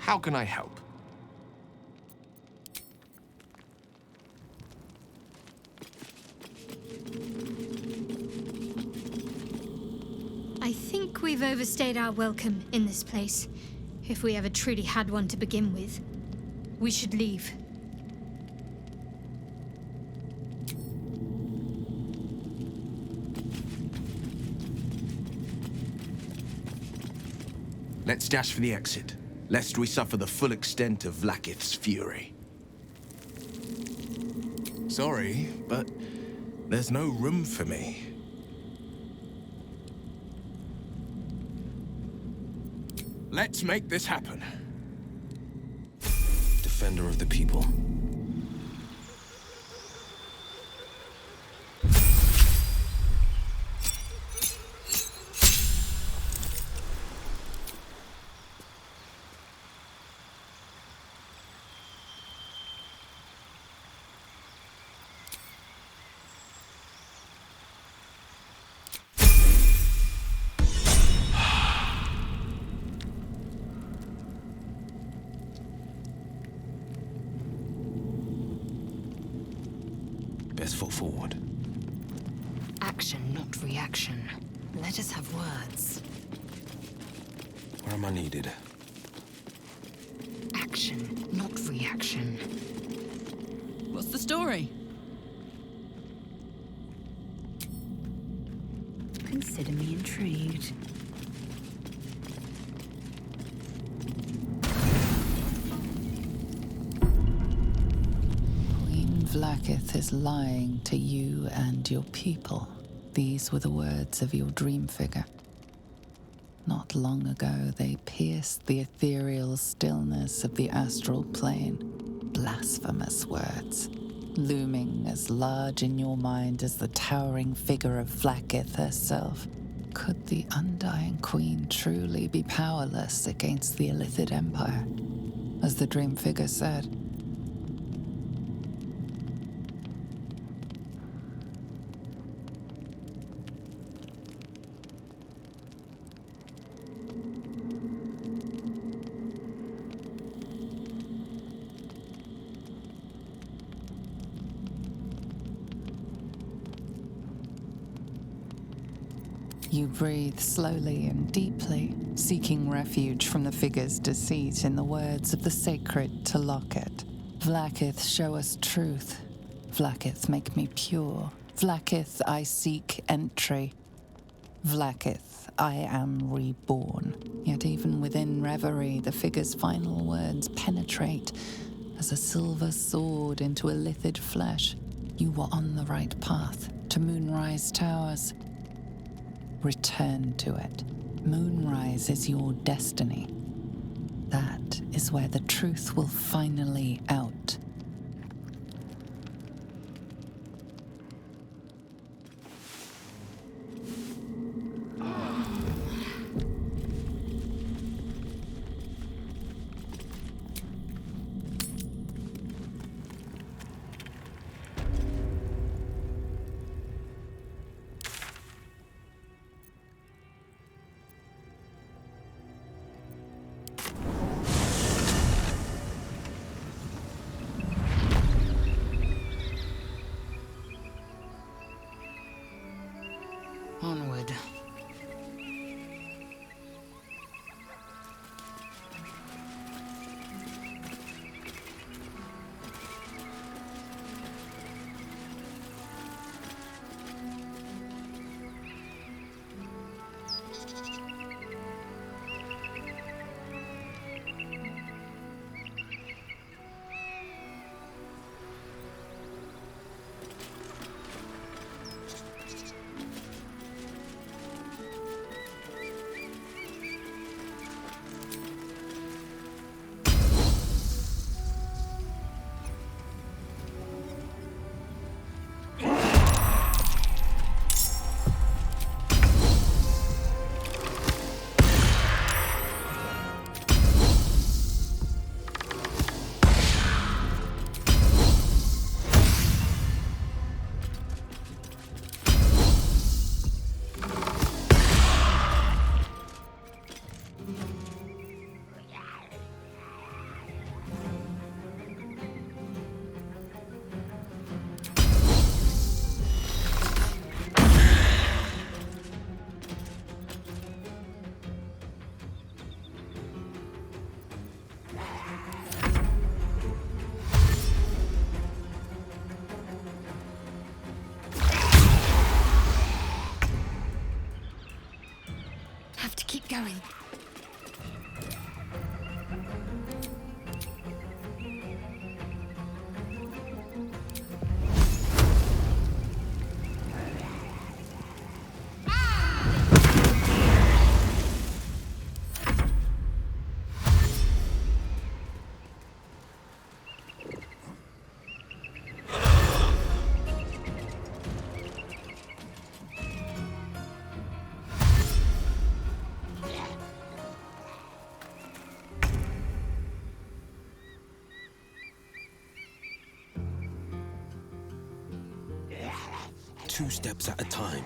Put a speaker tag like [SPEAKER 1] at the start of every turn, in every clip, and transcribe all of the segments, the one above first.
[SPEAKER 1] How can I help?
[SPEAKER 2] I think we've overstayed our welcome in this place. If we ever truly had one to begin with. We should leave.
[SPEAKER 1] Let's dash for the exit, lest we suffer the full extent of Lae'zel's fury. Sorry, but there's no room for me. Let's make this happen.
[SPEAKER 3] Defender of the people. Best foot forward.
[SPEAKER 4] Action, not reaction. Let us have words.
[SPEAKER 3] Where am I needed?
[SPEAKER 4] Action, not reaction.
[SPEAKER 5] What's the story?
[SPEAKER 4] Consider me intrigued.
[SPEAKER 6] Lae'zel is lying to you and your people. These were the words of your dream figure. Not long ago, they pierced the ethereal stillness of the astral plane. Blasphemous words, looming as large in your mind as the towering figure of Lae'zel herself. Could the undying queen truly be powerless against the Illithid Empire? As the dream figure said, you breathe slowly and deeply, seeking refuge from the figure's deceit in the words of the sacred to Locket. Vlaakith, show us truth. Vlaakith, make me pure. Vlaakith, I seek entry. Vlaakith, I am reborn. Yet even within reverie, the figure's final words penetrate as a silver sword into Illithid flesh. You were on the right path to Moonrise Towers. Return to it. Moonrise is your destiny. That is where the truth will finally out.
[SPEAKER 4] Onward. have to keep going.
[SPEAKER 3] Two steps at a time.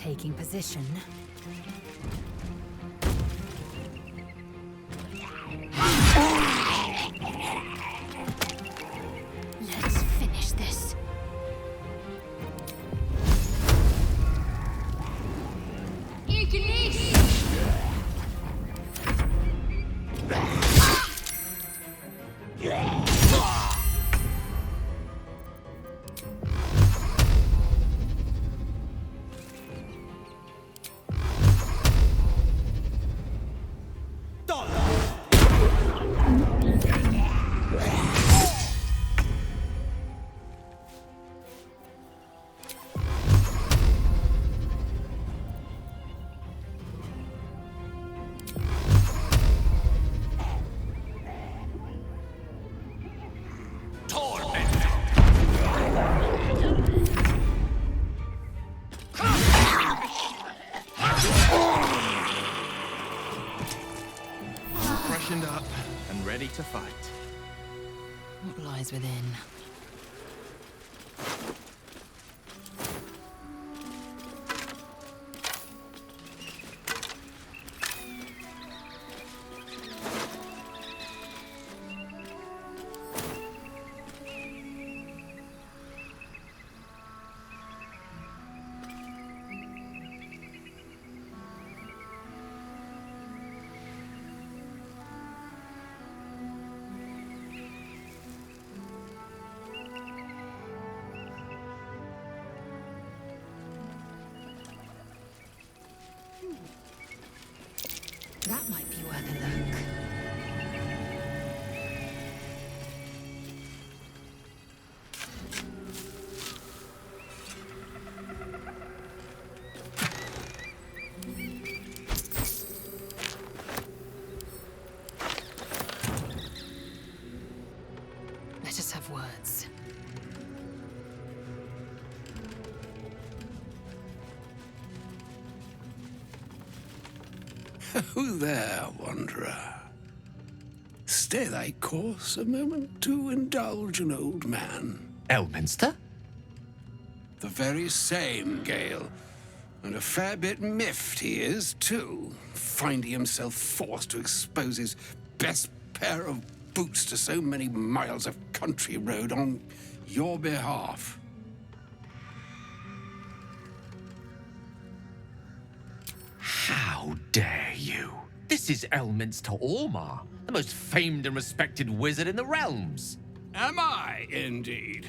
[SPEAKER 4] taking position. Let's finish this.
[SPEAKER 1] Freshened up and ready to fight.
[SPEAKER 4] What lies within? That might be worth a look. Let us have words.
[SPEAKER 7] Who there, wanderer? Stay thy course a moment to indulge an old man.
[SPEAKER 3] Elminster?
[SPEAKER 7] The very same, Gale. And a fair bit miffed he is, too, finding himself forced to expose his best pair of boots to so many miles of country road on your behalf.
[SPEAKER 3] How dare you? This is Elminster Ormar, the most famed and respected wizard in the realms.
[SPEAKER 7] Am I, indeed?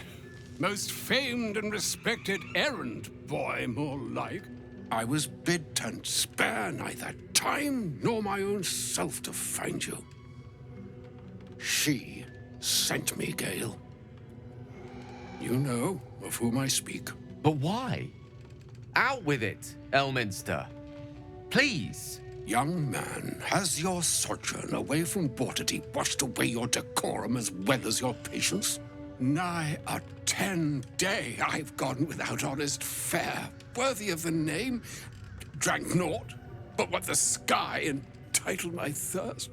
[SPEAKER 7] Most famed and respected errand boy, more like. I was bid to spare neither time nor my own self to find you. She sent me, Gale. You know of whom I speak.
[SPEAKER 3] But why? Out with it, Elminster. Please.
[SPEAKER 7] Young man, has your sojourn away from Waterdeep washed away your decorum as well as your patience? Nigh a 10-day I've gone without honest fare, worthy of the name. Drank naught but what the sky entitled my thirst.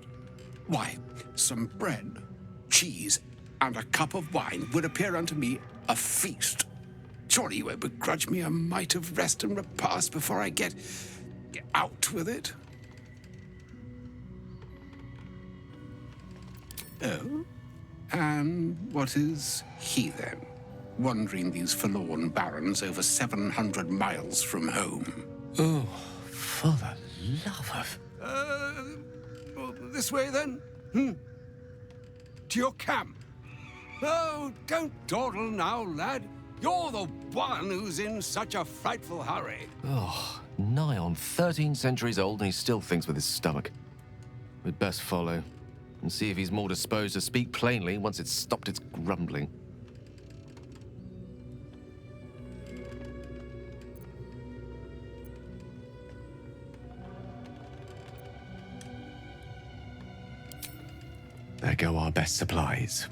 [SPEAKER 7] Why, some bread, cheese, and a cup of wine would appear unto me a feast. Surely you won't begrudge me a mite of rest and repast before I get out with it. Oh? And what is he, then? Wandering these forlorn barrens over 700 miles from home.
[SPEAKER 3] Oh, for the love of...
[SPEAKER 7] This way, then? To your camp? Oh, don't dawdle now, lad. You're the one who's in such a frightful hurry.
[SPEAKER 3] Oh, nigh on 13 centuries old and he still thinks with his stomach. We'd best follow and see if he's more disposed to speak plainly once it's stopped its grumbling. There go our best supplies.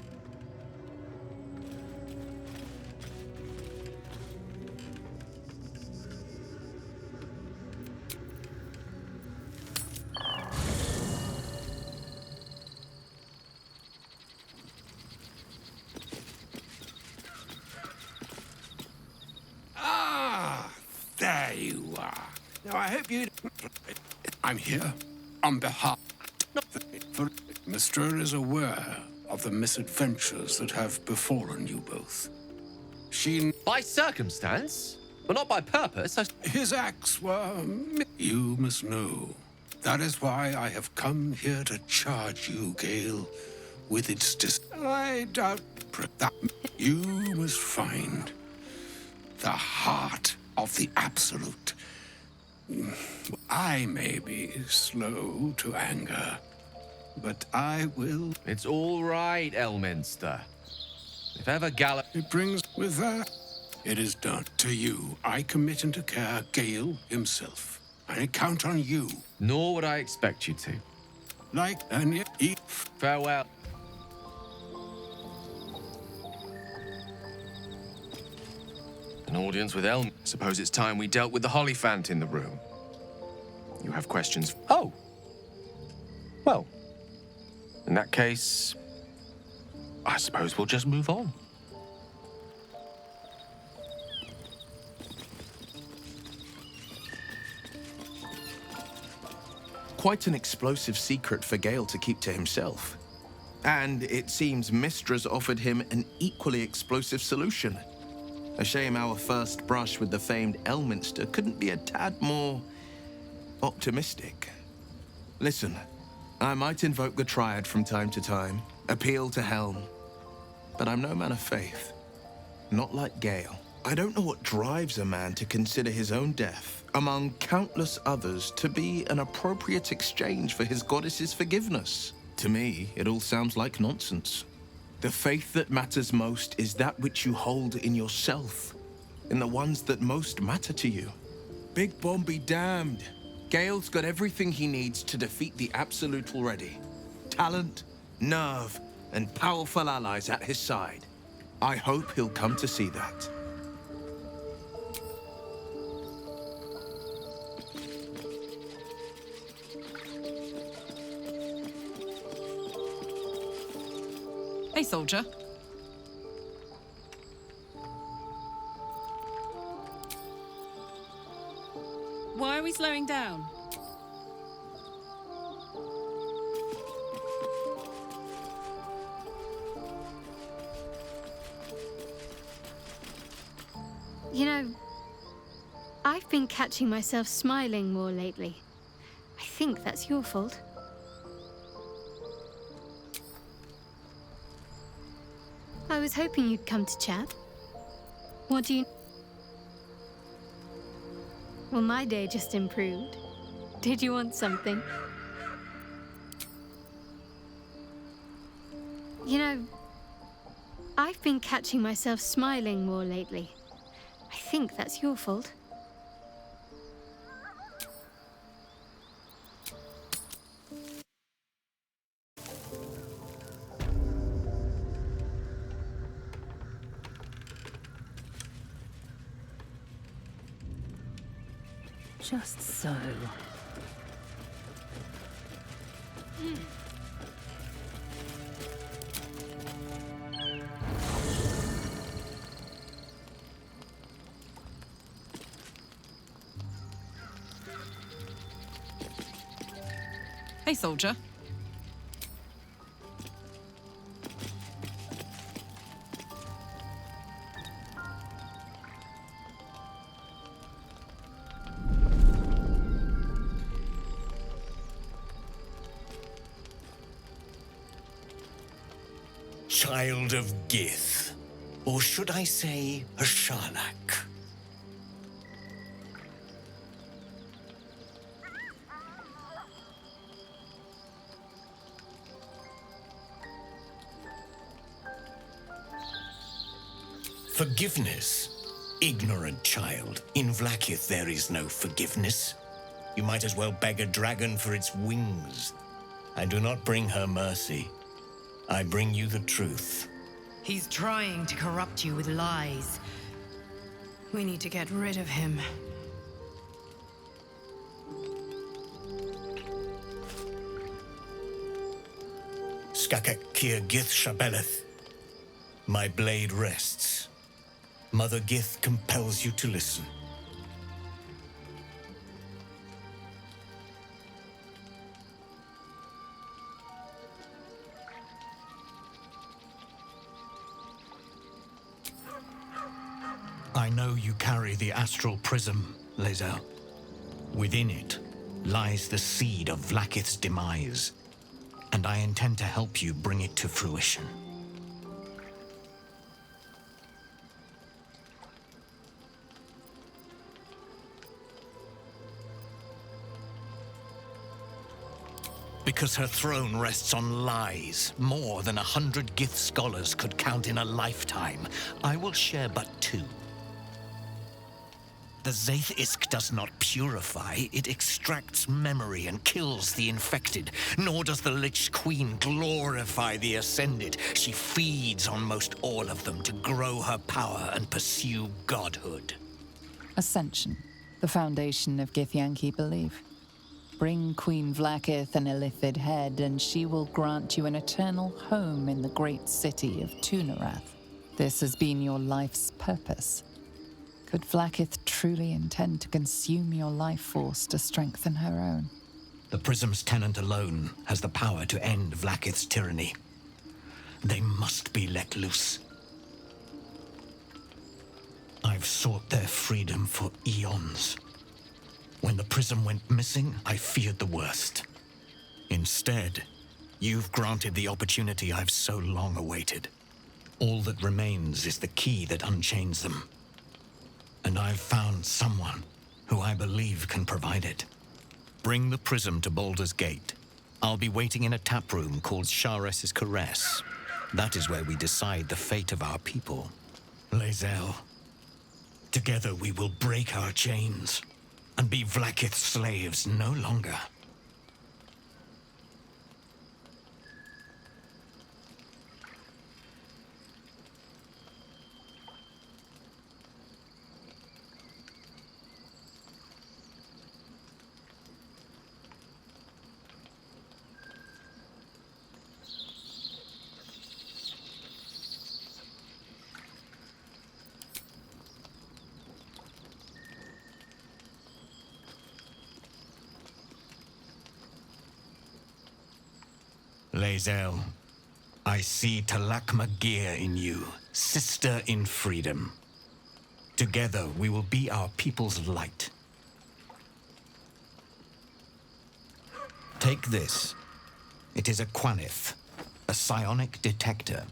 [SPEAKER 7] Ah, there you are. I hope you... I'm here on behalf... For Mystra is aware of the misadventures that have befallen you both. She...
[SPEAKER 3] By circumstance, but not by purpose.
[SPEAKER 7] His acts were... You must know. That is why I have come here to charge you, Gale, with its I doubt that you must find the heart of the Absolute. I may be slow to anger, but I will...
[SPEAKER 3] It's all right, Elminster. If ever Gallop...
[SPEAKER 7] It brings with that. It is done. To you, I commit into care Gale himself. I count on you.
[SPEAKER 3] Nor would I expect you to.
[SPEAKER 7] Like an
[SPEAKER 3] Farewell. An audience with Elm. Suppose it's time we dealt with the Hollyphant in the room. You have questions? Oh. Well, in that case, I suppose we'll just move on.
[SPEAKER 1] Quite an explosive secret for Gale to keep to himself. And it seems Mistra's offered him an equally explosive solution. A shame our first brush with the famed Elminster couldn't be a tad more optimistic. Listen, I might invoke the Triad from time to time, appeal to Helm, but I'm no man of faith. Not like Gale. I don't know what drives a man to consider his own death, among countless others, to be an appropriate exchange for his goddess's forgiveness. To me, it all sounds like nonsense. The faith that matters most is that which you hold in yourself, in the ones that most matter to you. Big Bomb be damned. Gale's got everything he needs to defeat the Absolute already. Talent, nerve, and powerful allies at his side. I hope he'll come to see that.
[SPEAKER 5] Hey, soldier. Why are we slowing down?
[SPEAKER 2] You know, I've been catching myself smiling more lately. I think that's your fault. I was hoping you'd come to chat. What do you... Well, my day just improved. Did you want something? You know, I've been catching myself smiling more lately. I think that's your fault.
[SPEAKER 4] Just so.
[SPEAKER 5] Hey, soldier.
[SPEAKER 8] Child of Gith, or should I say a Sharlak? Forgiveness? Ignorant child. In Vlaakith there is no forgiveness. You might as well beg a dragon for its wings. I do not bring her mercy. I bring you the truth.
[SPEAKER 4] He's trying to corrupt you with lies. We need to get rid of him.
[SPEAKER 8] Skakek Kir Gith Shabeleth. My blade rests. Mother Gith compels you to listen. I know you carry the astral prism, Lae'zel. Within it lies the seed of Vlaakith's demise, and I intend to help you bring it to fruition. Because her throne rests on lies, more than 100 Gith scholars could count in a lifetime, I will share but 2. The Zaith Isk does not purify, it extracts memory and kills the infected. Nor does the Lich Queen glorify the Ascended. She feeds on most all of them to grow her power and pursue godhood.
[SPEAKER 6] Ascension, the foundation of Githyanki belief. Bring Queen Vlaakith an illithid head, and she will grant you an eternal home in the great city of Tunarath. This has been your life's purpose. Could Vlaakith truly intend to consume your life force to strengthen her own?
[SPEAKER 8] The Prism's tenant alone has the power to end Vlaakith's tyranny. They must be let loose. I've sought their freedom for eons. When the Prism went missing, I feared the worst. Instead, you've granted the opportunity I've so long awaited. All that remains is the key that unchains them. And I've found someone who I believe can provide it. Bring the Prism to Baldur's Gate. I'll be waiting in a tap room called Shares's Caress. That is where we decide the fate of our people. Lae'zel, together we will break our chains and be Vlaakith's slaves no longer. Lae'zel, I see Talakma Gear in you, sister in freedom. Together we will be our people's light. Take this. It is a Quanith, a psionic detector.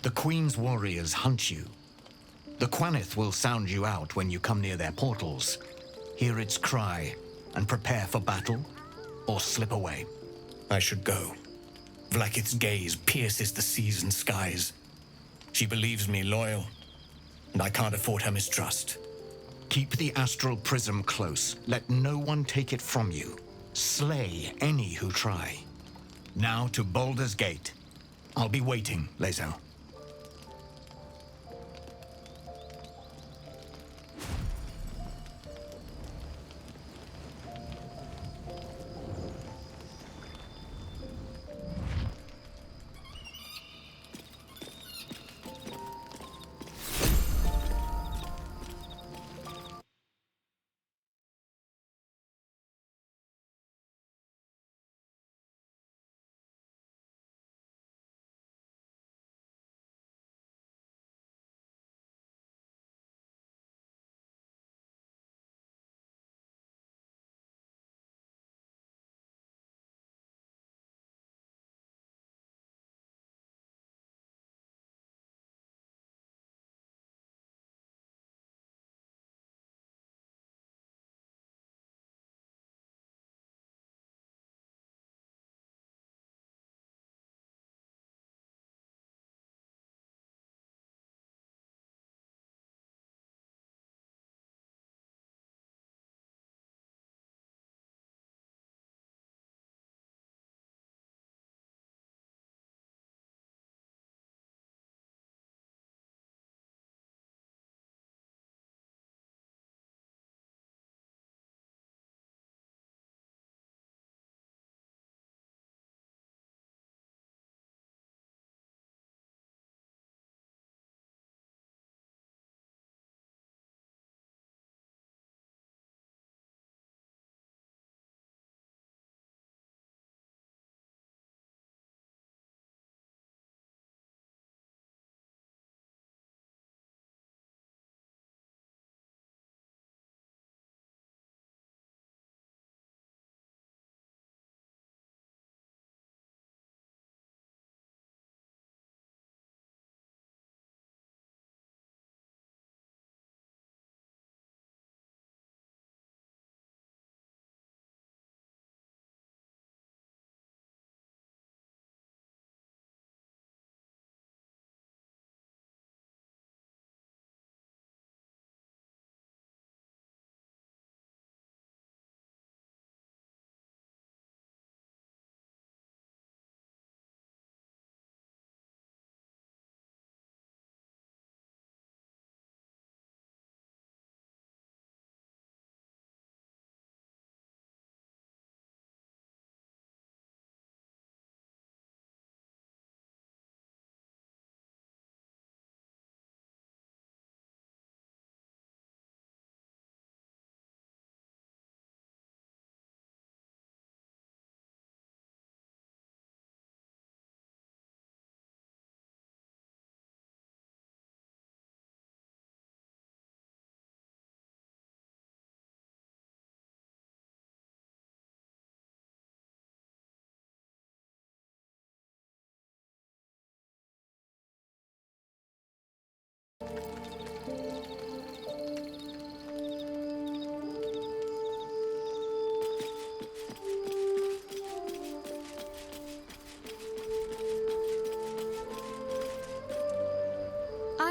[SPEAKER 8] The Queen's warriors hunt you. The Quanith will sound you out when you come near their portals. Hear its cry and prepare for battle, or slip away. I should go. Vlaakith's gaze pierces the seas and skies. She believes me loyal, and I can't afford her mistrust. Keep the astral prism close. Let no one take it from you. Slay any who try. Now to Baldur's Gate. I'll be waiting, Lae'zel.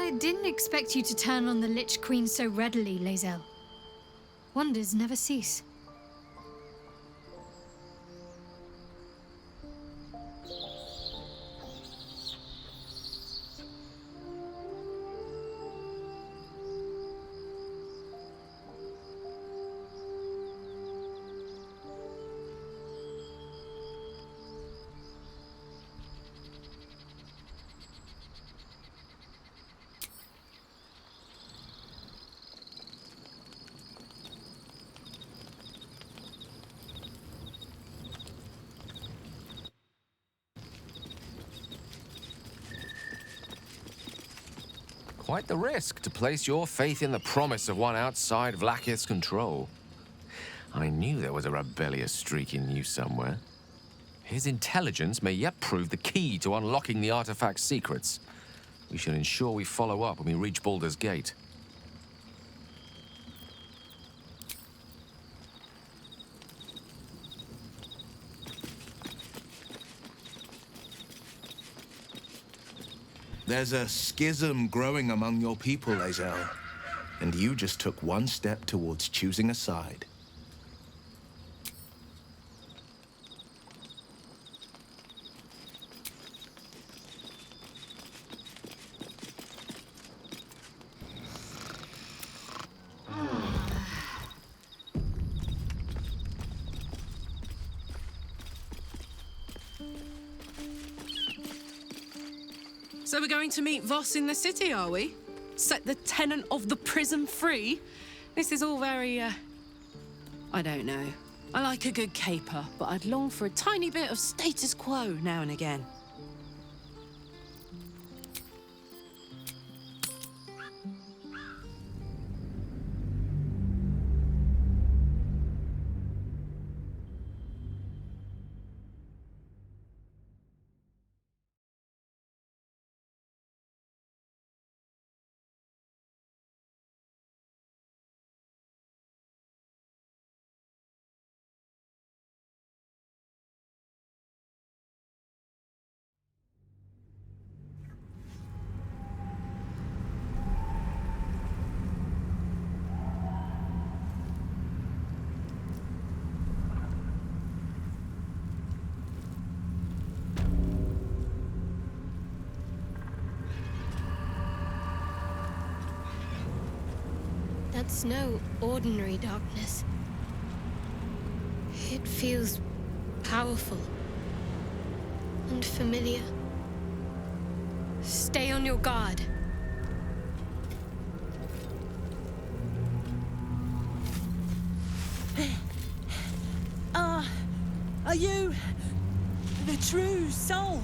[SPEAKER 2] I didn't expect you to turn on the Lich Queen so readily, Lae'zel. Wonders never cease.
[SPEAKER 3] Quite the risk to place your faith in the promise of one outside Vlaakith's control. I knew there was a rebellious streak in you somewhere. His intelligence may yet prove the key to unlocking the artifact's secrets. We should ensure we follow up when we reach Baldur's Gate.
[SPEAKER 1] There's a schism growing among your people, Lae'zel, and you just took one step towards choosing a side.
[SPEAKER 5] So we're going to meet Voss in the city, are we? Set the tenant of the prison free? This is all very, I don't know. I like a good caper, but I'd long for a tiny bit of status quo now and again.
[SPEAKER 2] That's no ordinary darkness. It feels powerful and familiar. Stay on your guard.
[SPEAKER 9] Are you the true soul?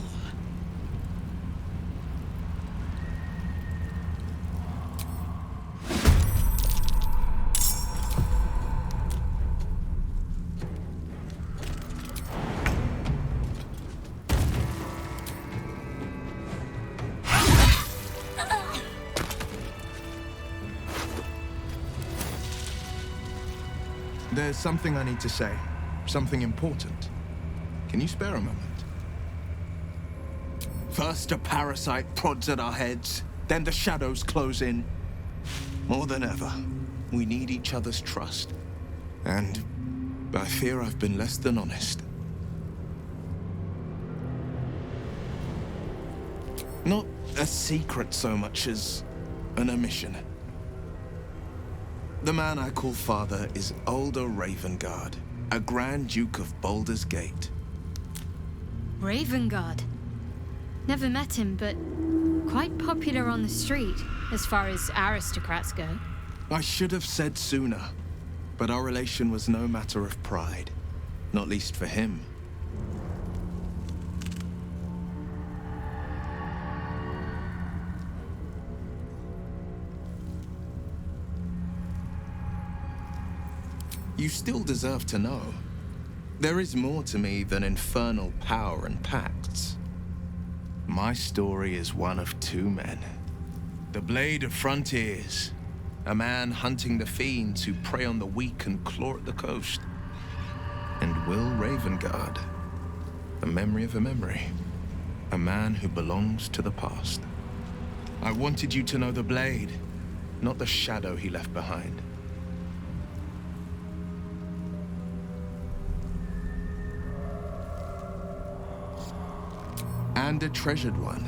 [SPEAKER 1] There's something I need to say. Something important. Can you spare a moment? First a parasite prods at our heads, then the shadows close in. More than ever, we need each other's trust. And I fear I've been less than honest. Not a secret so much as an omission. The man I call father is Older Ravengard, a Grand Duke of Baldur's Gate.
[SPEAKER 2] Ravengard. Never met him, but quite popular on the street, as far as aristocrats go.
[SPEAKER 1] I should have said sooner, but our relation was no matter of pride, not least for him. You still deserve to know. There is more to me than infernal power and pacts. My story is one of two men. The Blade of Frontiers, a man hunting the fiends who prey on the weak and claw at the coast. And Will Ravengard, the memory of a memory, a man who belongs to the past. I wanted you to know the blade, not the shadow he left behind. And a treasured one.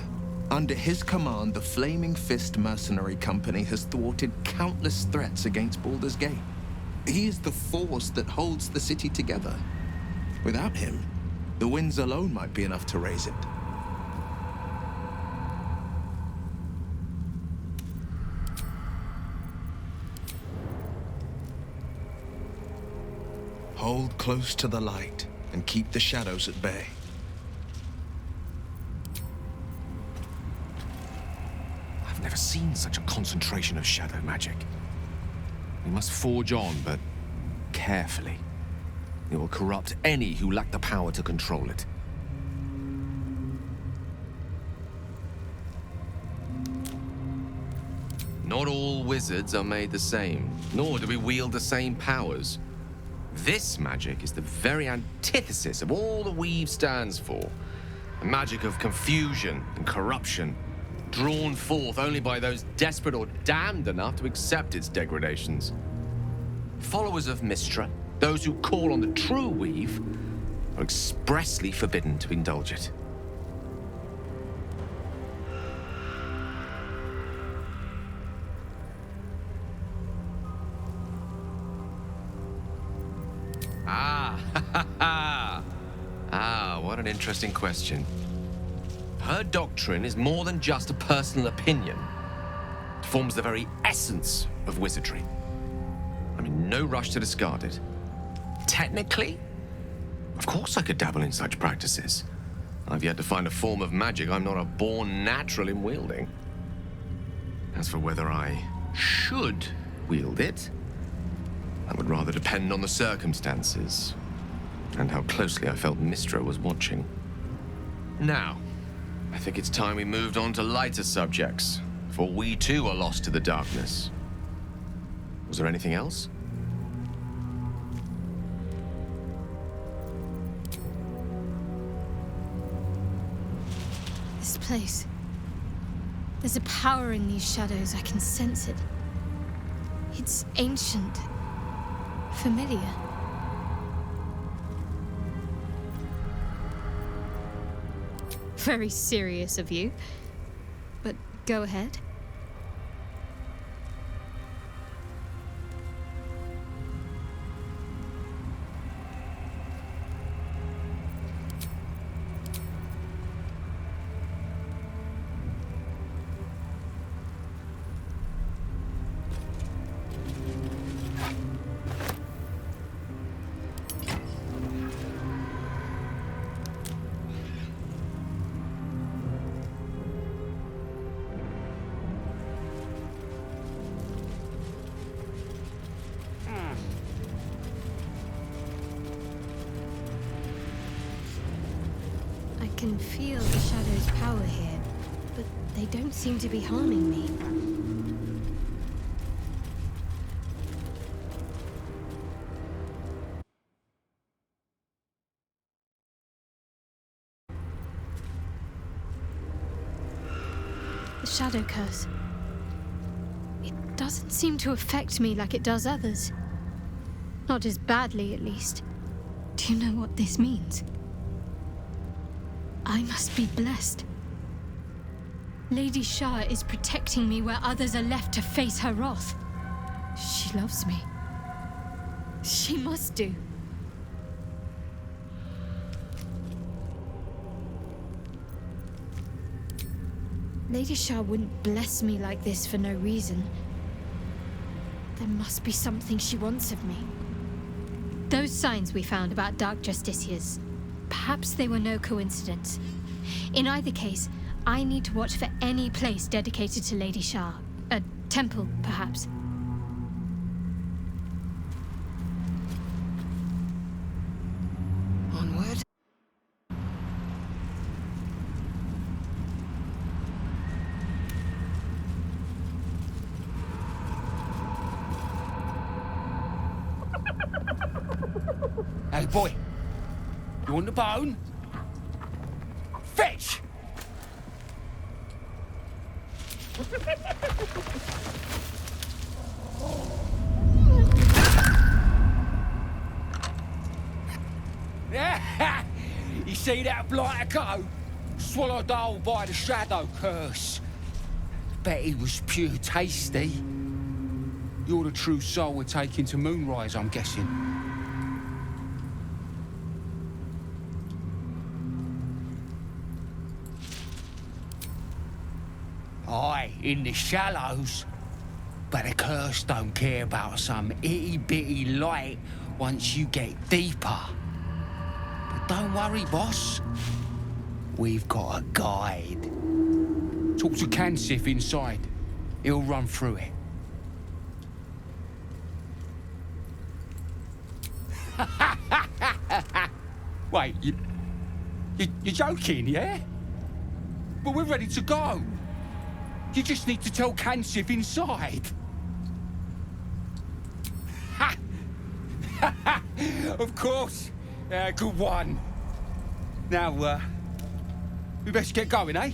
[SPEAKER 1] Under his command, the Flaming Fist Mercenary Company has thwarted countless threats against Baldur's Gate. He is the force that holds the city together. Without him, the winds alone might be enough to raise it. Hold close to the light and keep the shadows at bay.
[SPEAKER 3] I've never seen such a concentration of shadow magic. We must forge on, but carefully. It will corrupt any who lack the power to control it. Not all wizards are made the same, nor do we wield the same powers. This magic is the very antithesis of all the Weave stands for. A magic of confusion and corruption, drawn forth only by those desperate or damned enough to accept its degradations. Followers of Mystra, those who call on the true Weave, are expressly forbidden to indulge it. What an interesting question. Her doctrine is more than just a personal opinion. It forms the very essence of wizardry. I'm in no rush to discard it. Technically, of course I could dabble in such practices. I've yet to find a form of magic I'm not a born natural in wielding. As for whether I should wield it, that would rather depend on the circumstances and how closely I felt Mystra was watching. Now, I think it's time we moved on to lighter subjects, for we too are lost to the darkness. Was there anything else?
[SPEAKER 2] This place. There's a power in these shadows. I can sense it. It's ancient. Familiar. Very serious of you. But go ahead. I can feel the shadow's power here, but they don't seem to be harming me. The shadow curse. It doesn't seem to affect me like it does others. Not as badly, at least. Do you know what this means? I must be blessed. Lady Shah is protecting me where others are left to face her wrath. She loves me. She must do. Lady Shah wouldn't bless me like this for no reason. There must be something she wants of me. Those signs we found about Dark Justiciars, perhaps they were no coincidence. In either case, I need to watch for any place dedicated to Lady Shah. A temple, perhaps.
[SPEAKER 9] Onward.
[SPEAKER 7] Hey, boy. You want the bone? Fetch!
[SPEAKER 10] You see that blighter go? Swallowed whole by the shadow curse. Bet he was pure tasty. You're the true soul we're taking to Moonrise, I'm guessing. Aye, in the shallows. But the curse don't care about some itty-bitty light once you get deeper. But don't worry, boss. We've got a guide. Talk to Kansif inside. He'll run through it. Wait, you're joking, yeah? But we're ready to go. You just need to tell Kansif inside. Of course. Good one. Now, we best get going, eh?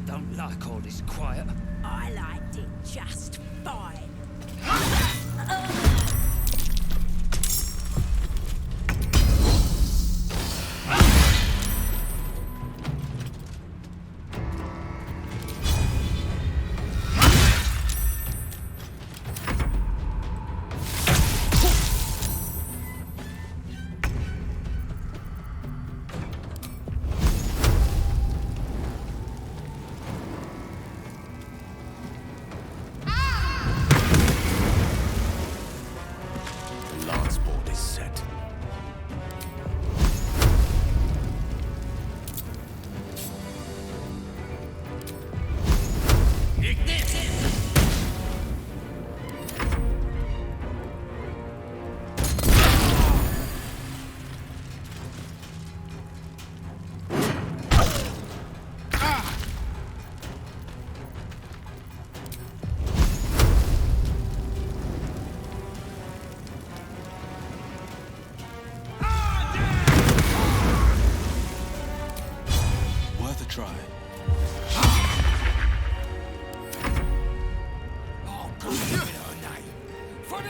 [SPEAKER 9] Don't like all this quiet.
[SPEAKER 11] I liked it just fine.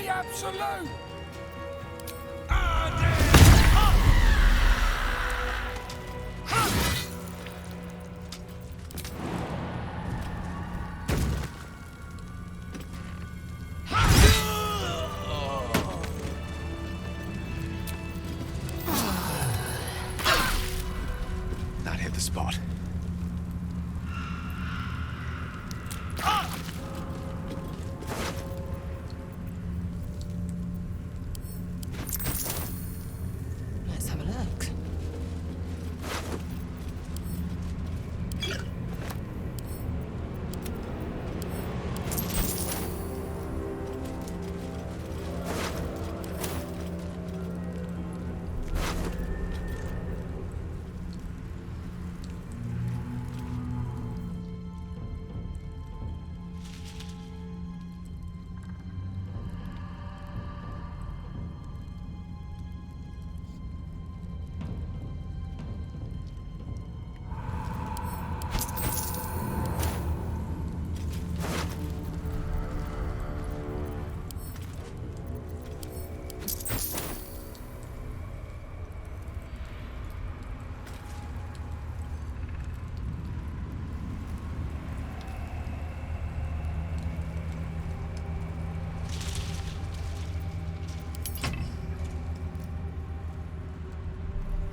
[SPEAKER 10] Absolute!
[SPEAKER 3] That hit the spot.
[SPEAKER 5] Let's have a look.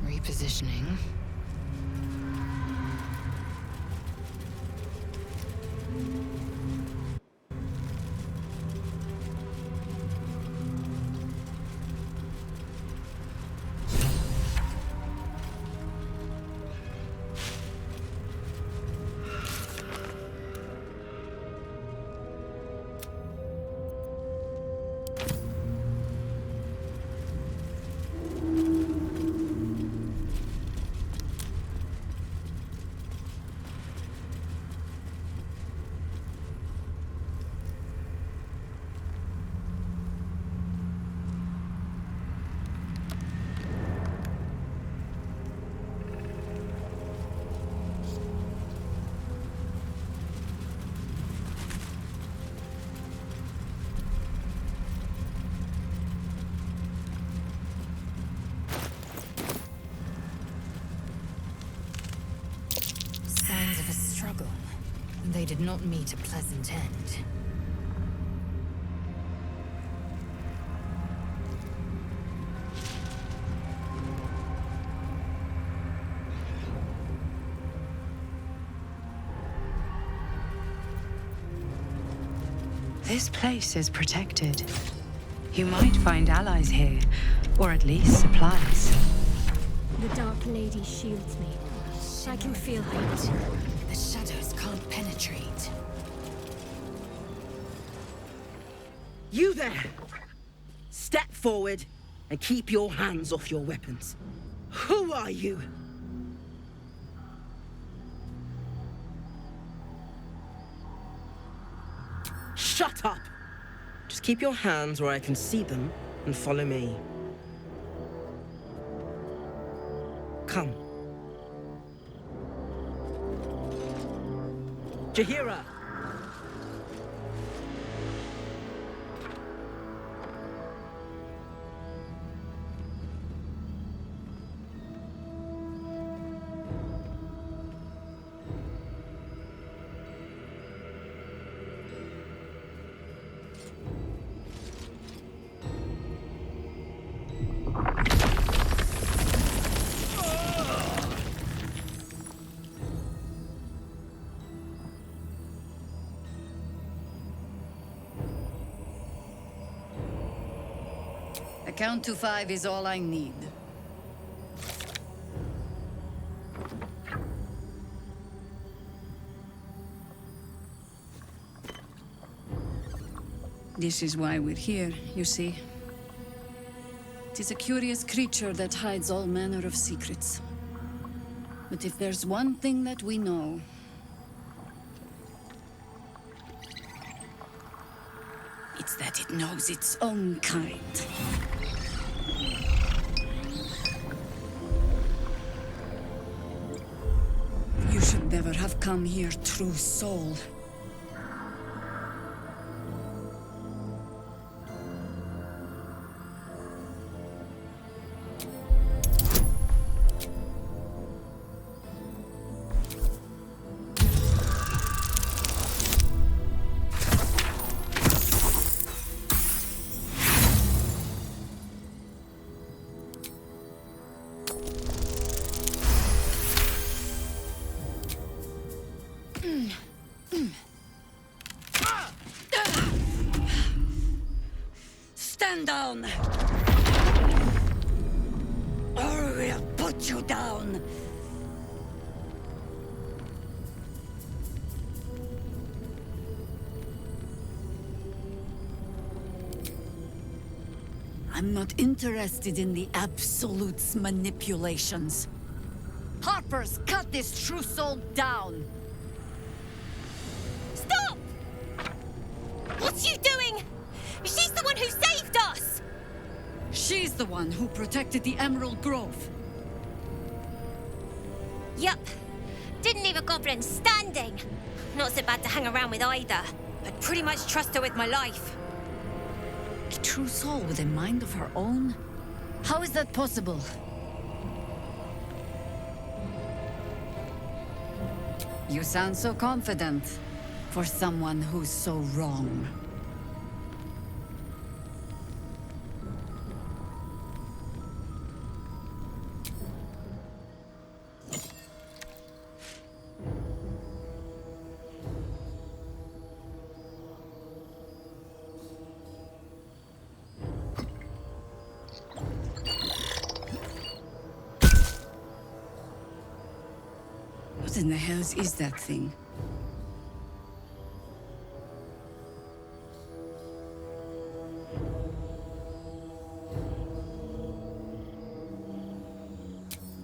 [SPEAKER 5] Repositioning.
[SPEAKER 4] did not meet a pleasant end. This place is protected. You might find allies here, or at least supplies.
[SPEAKER 2] The Dark Lady shields me. I can feel hate.
[SPEAKER 4] The shadows can't penetrate.
[SPEAKER 12] You there! Step forward and keep your hands off your weapons. Who are you? Shut up! Just keep your hands where I can see them and follow me. Come. Jahira!
[SPEAKER 13] A count to 5 is all I need. This is why we're here, you see. It is a curious creature that hides all manner of secrets. But if there's one thing that we know, it's that it knows its own kind. You should never have come here, true soul. Stand down! Or we'll put you down! I'm not interested in the Absolute's manipulations. Harpers, cut this true soul down!
[SPEAKER 14] Stop! What's you doing? She's the one who saved us!
[SPEAKER 13] She's the one who protected the Emerald Grove.
[SPEAKER 14] Yup. Didn't leave a goblin standing. Not so bad to hang around with either. I'd pretty much trust her with my life.
[SPEAKER 13] A true soul with a mind of her own? How is that possible? You sound so confident for someone who's so wrong. What in the hells is that thing?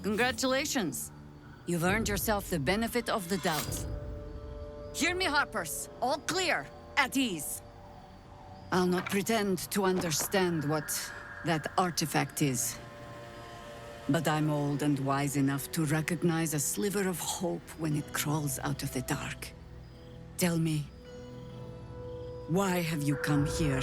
[SPEAKER 13] Congratulations! You've earned yourself the benefit of the doubt. Hear me, Harpers. All clear. At ease. I'll not pretend to understand what that artifact is. But I'm old and wise enough to recognize a sliver of hope when it crawls out of the dark. Tell me, why have you come here?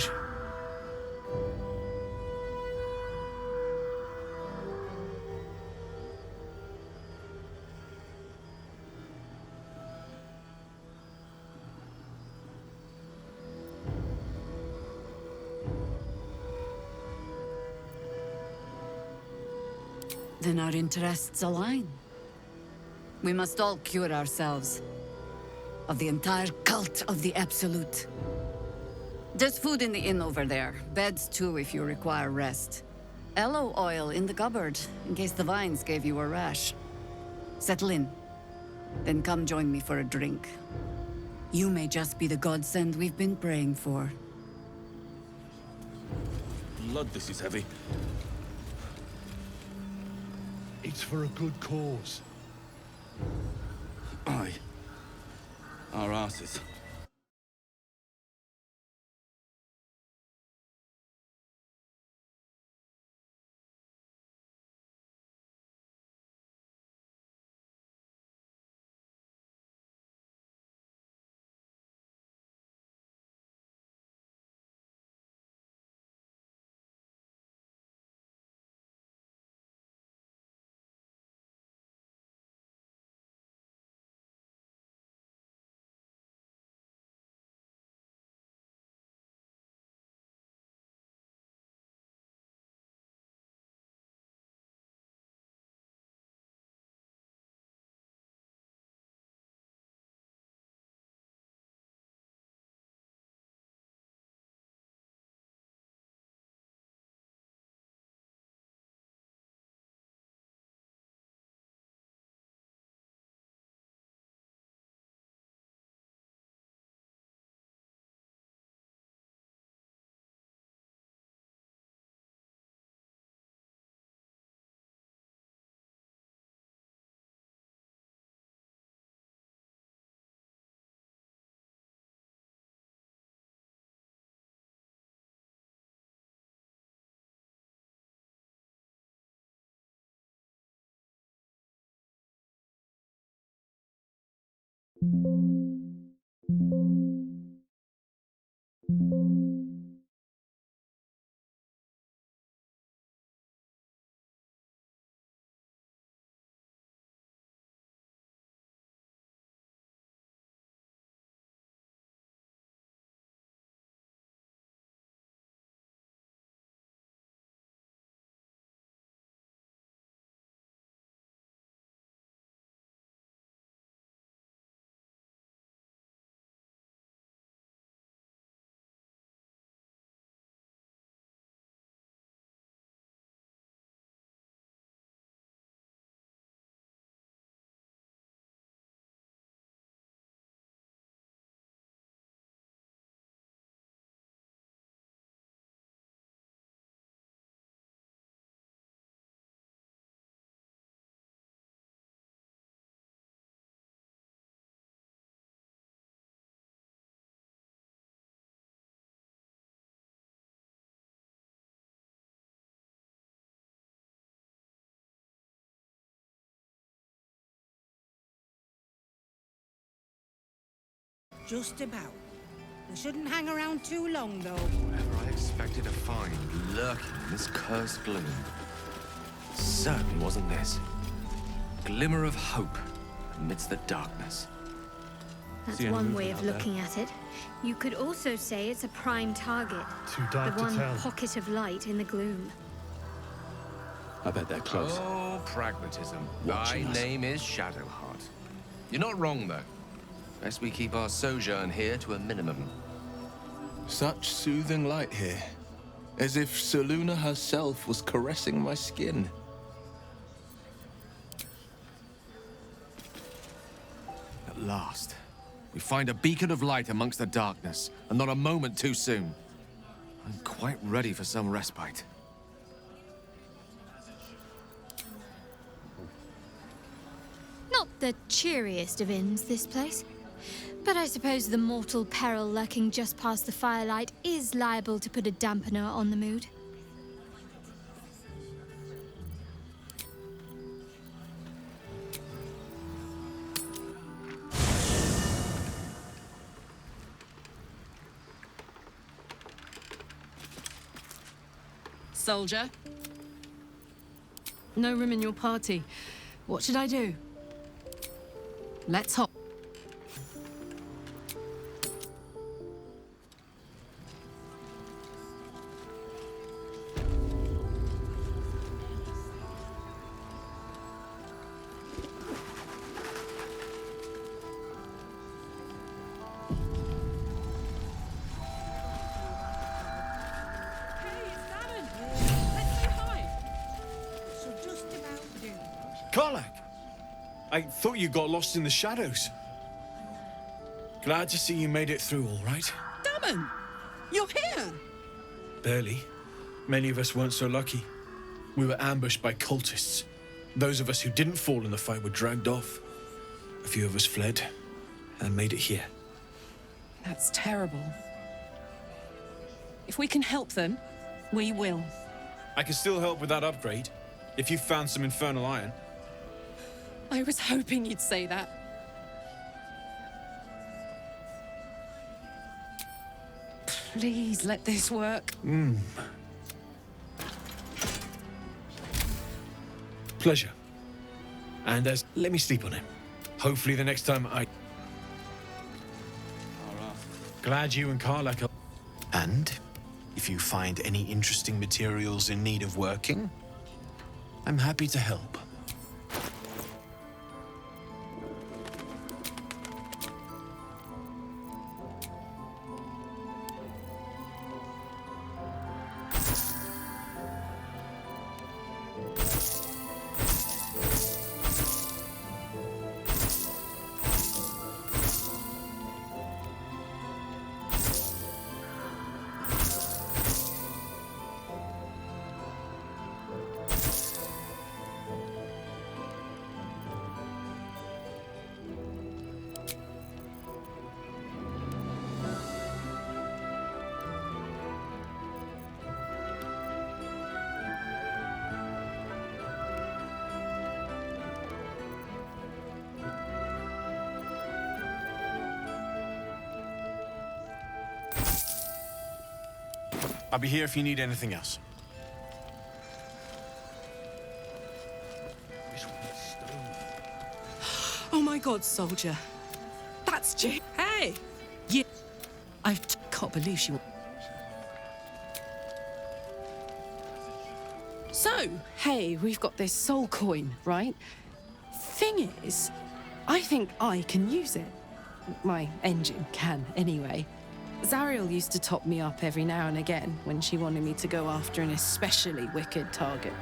[SPEAKER 13] Then our interests align. We must all cure ourselves of the entire cult of the Absolute. There's food in the inn over there. Beds too if you require rest. Aloe oil in the cupboard, in case the vines gave you a rash. Settle in. Then come join me for a drink. You may just be the godsend we've been praying for.
[SPEAKER 15] Blood, this is heavy.
[SPEAKER 16] It's for a good cause.
[SPEAKER 15] Aye. Our asses.
[SPEAKER 11] Just about. We shouldn't hang around too long, though.
[SPEAKER 3] Whatever I expected to find lurking in this cursed gloom. Certainly wasn't this. Glimmer of hope amidst the darkness.
[SPEAKER 2] That's one way of looking at it. You could also say it's a prime target.
[SPEAKER 16] Too dark
[SPEAKER 2] the
[SPEAKER 16] to
[SPEAKER 2] one
[SPEAKER 16] tell.
[SPEAKER 2] pocket of light in the gloom.
[SPEAKER 15] I bet they're close.
[SPEAKER 3] Oh, pragmatism.
[SPEAKER 15] Watching
[SPEAKER 3] My
[SPEAKER 15] us.
[SPEAKER 3] name is Shadowheart. You're not wrong, though. Best we keep our sojourn here to a minimum.
[SPEAKER 1] Such soothing light here. As if Selûne herself was caressing my skin.
[SPEAKER 3] At last, we find a beacon of light amongst the darkness, and not a moment too soon. I'm quite ready for some respite.
[SPEAKER 2] Not the cheeriest of inns, this place. But I suppose the mortal peril lurking just past the firelight is liable to put a dampener on the mood.
[SPEAKER 5] Soldier? No room in your party. What should I do? Let's hop.
[SPEAKER 17] Karlak! I thought you got lost in the shadows. Glad to see you made it through all right.
[SPEAKER 5] Damon! You're here!
[SPEAKER 17] Barely. Many of us weren't so lucky. We were ambushed by cultists. Those of us who didn't fall in the fight were dragged off. A few of us fled and made it here.
[SPEAKER 5] That's terrible. If we can help them, we will.
[SPEAKER 17] I can still help with that upgrade, if you found some infernal iron.
[SPEAKER 5] I was hoping you'd say that. Please let this work.
[SPEAKER 17] Pleasure. And let me sleep on it. Hopefully the next time Glad you and Karlak are...
[SPEAKER 18] And if you find any interesting materials in need of working, I'm happy to help. I'll be here if you need anything else.
[SPEAKER 5] Oh my God, soldier. That's Jim. Hey! Yeah. I can't believe she... So, hey, we've got this soul coin, right? Thing is, I think I can use it. My engine can, anyway. Zariel used to top me up every now and again when she wanted me to go after an especially wicked target.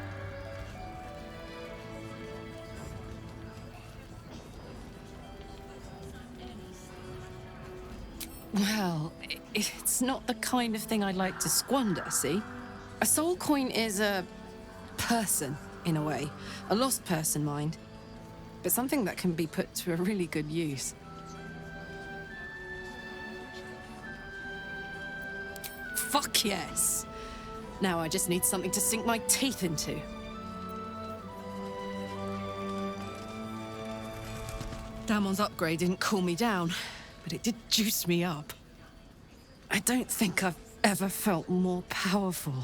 [SPEAKER 5] Well, it's not the kind of thing I'd like to squander, see? A soul coin is a person, in a way. A lost person, mind. But something that can be put to a really good use. Fuck yes! Now I just need something to sink my teeth into. Damon's upgrade didn't cool me down, but it did juice me up. I don't think I've ever felt more powerful.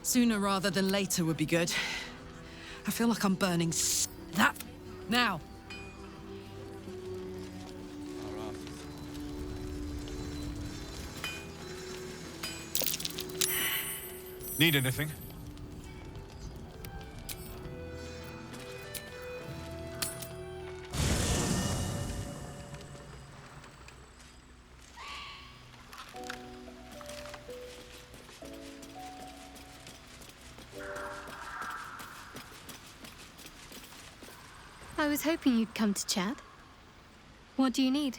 [SPEAKER 5] Sooner rather than later would be good. I feel like I'm burning that now.
[SPEAKER 17] Need anything?
[SPEAKER 2] I was hoping you'd come to chat. What do you need?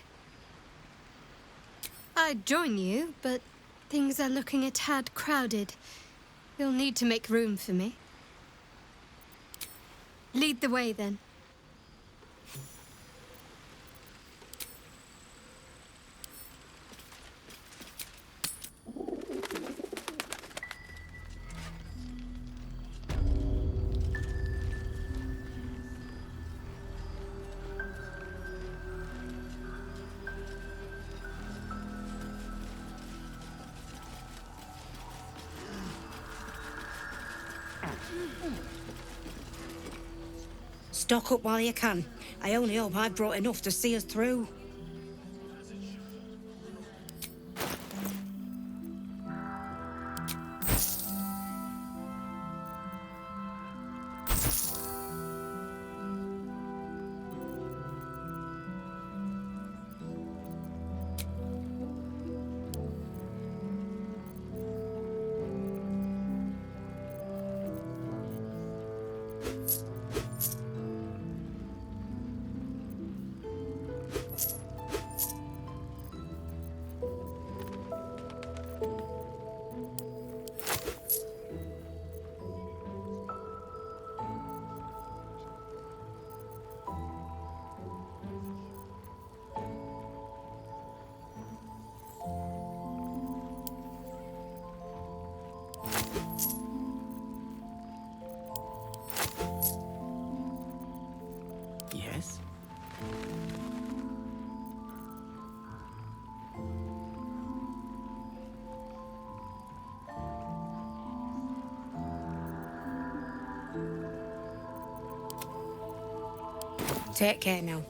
[SPEAKER 2] I'd join you, but things are looking a tad crowded. You'll need to make room for me. Lead the way, then.
[SPEAKER 11] Stock up while you can. I only hope I've brought enough to see us through. Take care now.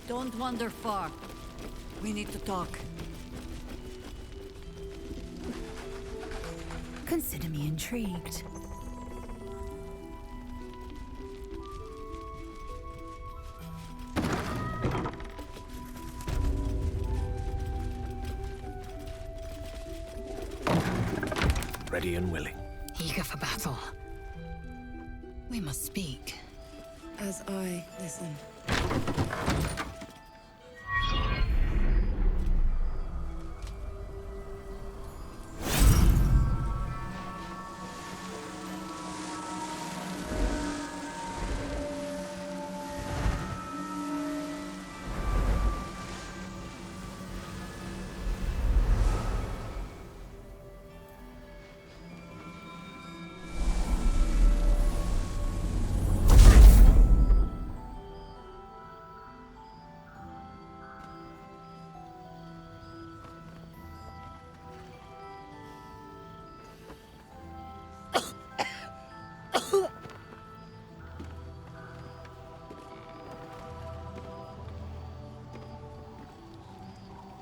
[SPEAKER 13] Don't wander far. We need to talk.
[SPEAKER 19] Consider me intrigued.
[SPEAKER 18] Ready and willing.
[SPEAKER 19] Eager for battle. We must speak.
[SPEAKER 20] As I listen.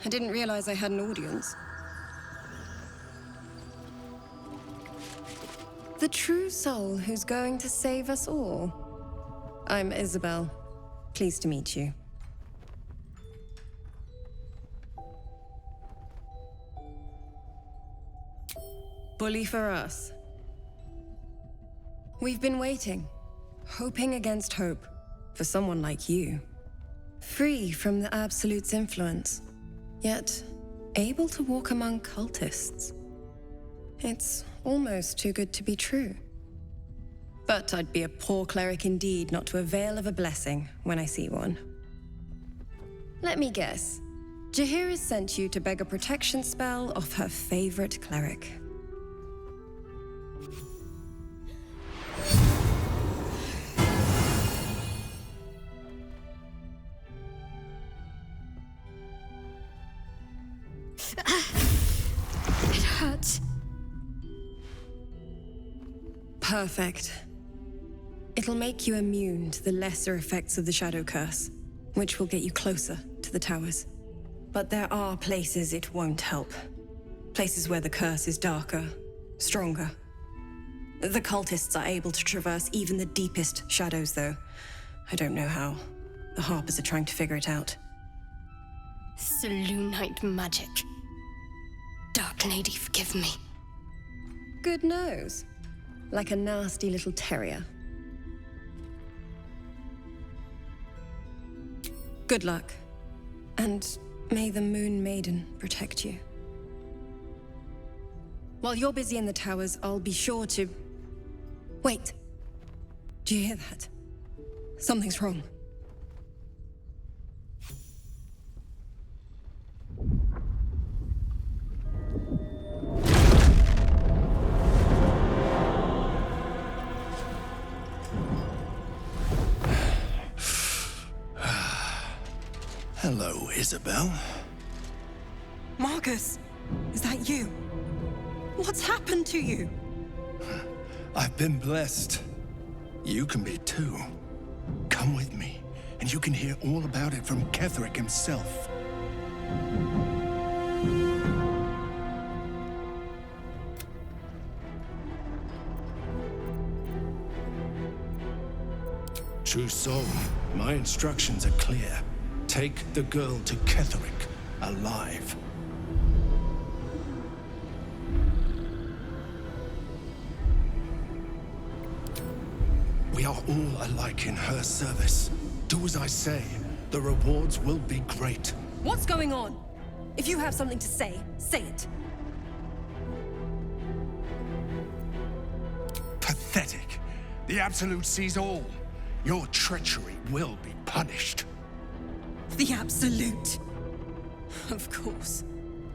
[SPEAKER 20] I didn't realize I had an audience. The true soul who's going to save us all. I'm Isabel. Pleased to meet you. Bully for us. We've been waiting, hoping against hope, for someone like you. Free from the Absolute's influence, yet able to walk among cultists. It's almost too good to be true. But I'd be a poor cleric indeed not to avail of a blessing when I see one. Let me guess. Jaheira's sent you to beg a protection spell off her favorite cleric.
[SPEAKER 2] It hurts.
[SPEAKER 20] Perfect. It'll make you immune to the lesser effects of the Shadow Curse, which will get you closer to the towers. But there are places it won't help. Places where the curse is darker, stronger. The cultists are able to traverse even the deepest shadows, though. I don't know how. The Harpers are trying to figure it out.
[SPEAKER 2] Selûnite magic. Dark Lady, forgive me.
[SPEAKER 20] Good nose. Like a nasty little terrier. Good luck. And may the Moon Maiden protect you. While you're busy in the towers, I'll be sure to... Wait. Do you hear that? Something's wrong.
[SPEAKER 21] Hello, Isabel.
[SPEAKER 20] Marcus, is that you? What's happened to you?
[SPEAKER 21] I've been blessed. You can be too. Come with me, and you can hear all about it from Ketheric himself. True soul, my instructions are clear. Take the girl to Ketheric, alive. We are all alike in her service. Do as I say. The rewards will be great.
[SPEAKER 20] What's going on? If you have something to say, say it.
[SPEAKER 21] Pathetic. The Absolute sees all. Your treachery will be punished.
[SPEAKER 20] The Absolute. Of course.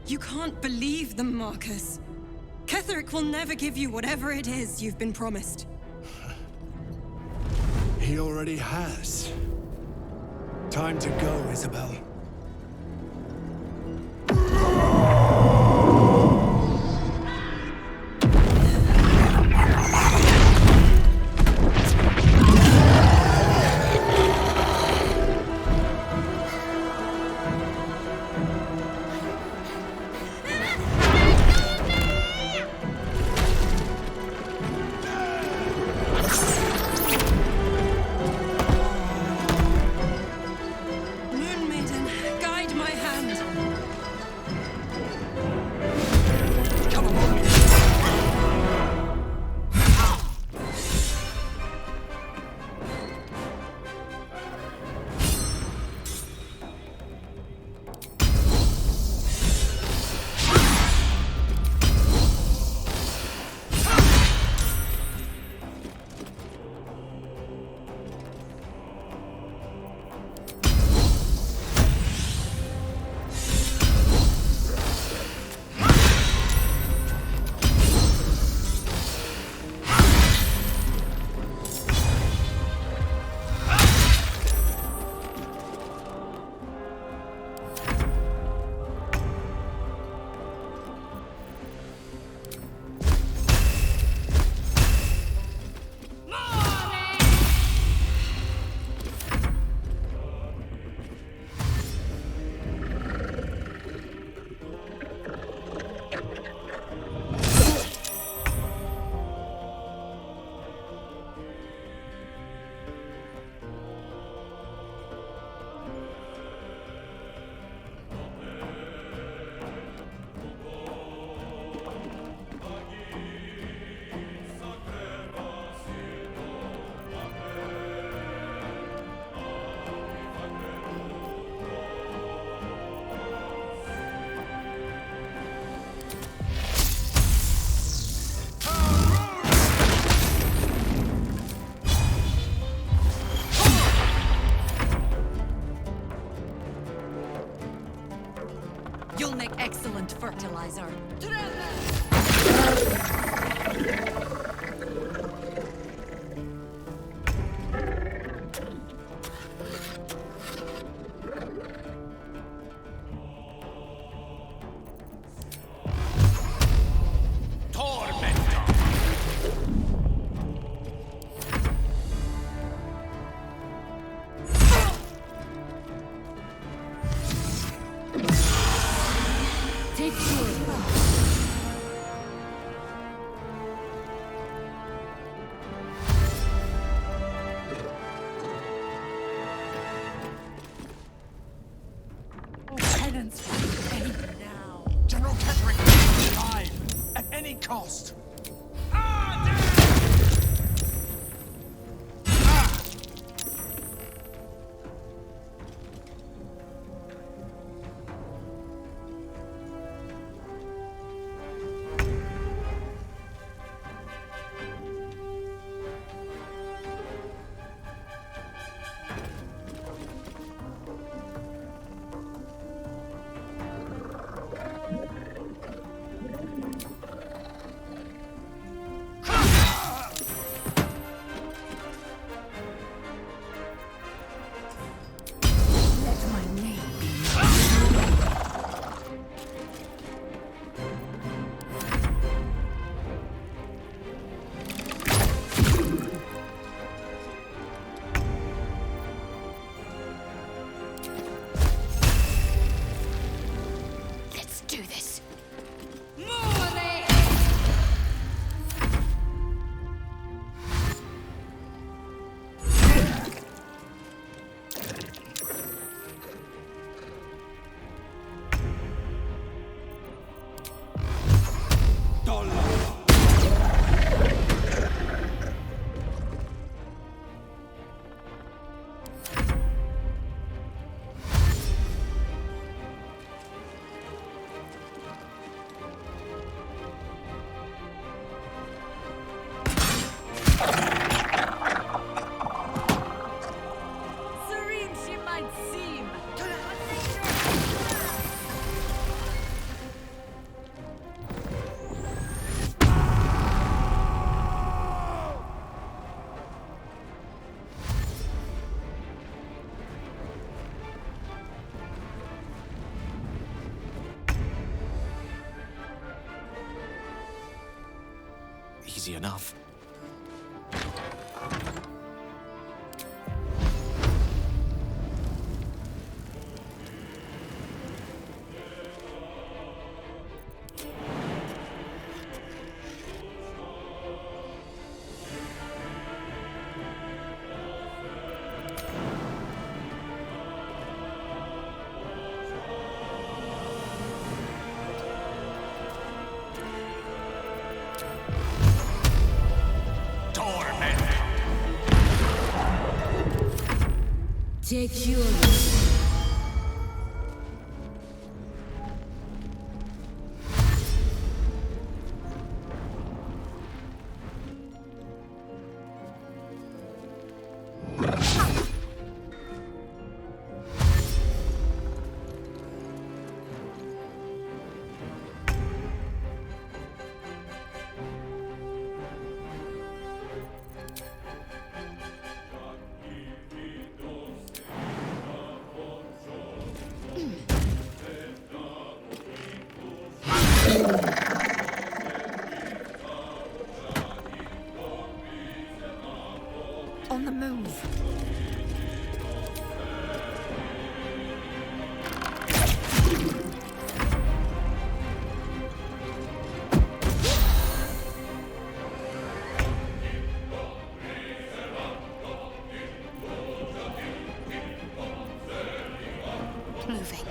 [SPEAKER 20] You can't believe them, Marcus. Ketheric will never give you whatever it is you've been promised.
[SPEAKER 21] He already has. Time to go, Isabel.
[SPEAKER 5] Moon Maiden, guide my hand.
[SPEAKER 13] You'll make excellent fertilizer.
[SPEAKER 2] Take good.
[SPEAKER 6] Penance for any now. General Ketherick is alive at any cost.
[SPEAKER 8] easy enough.
[SPEAKER 11] Take yours.
[SPEAKER 13] On the move.
[SPEAKER 19] Moving.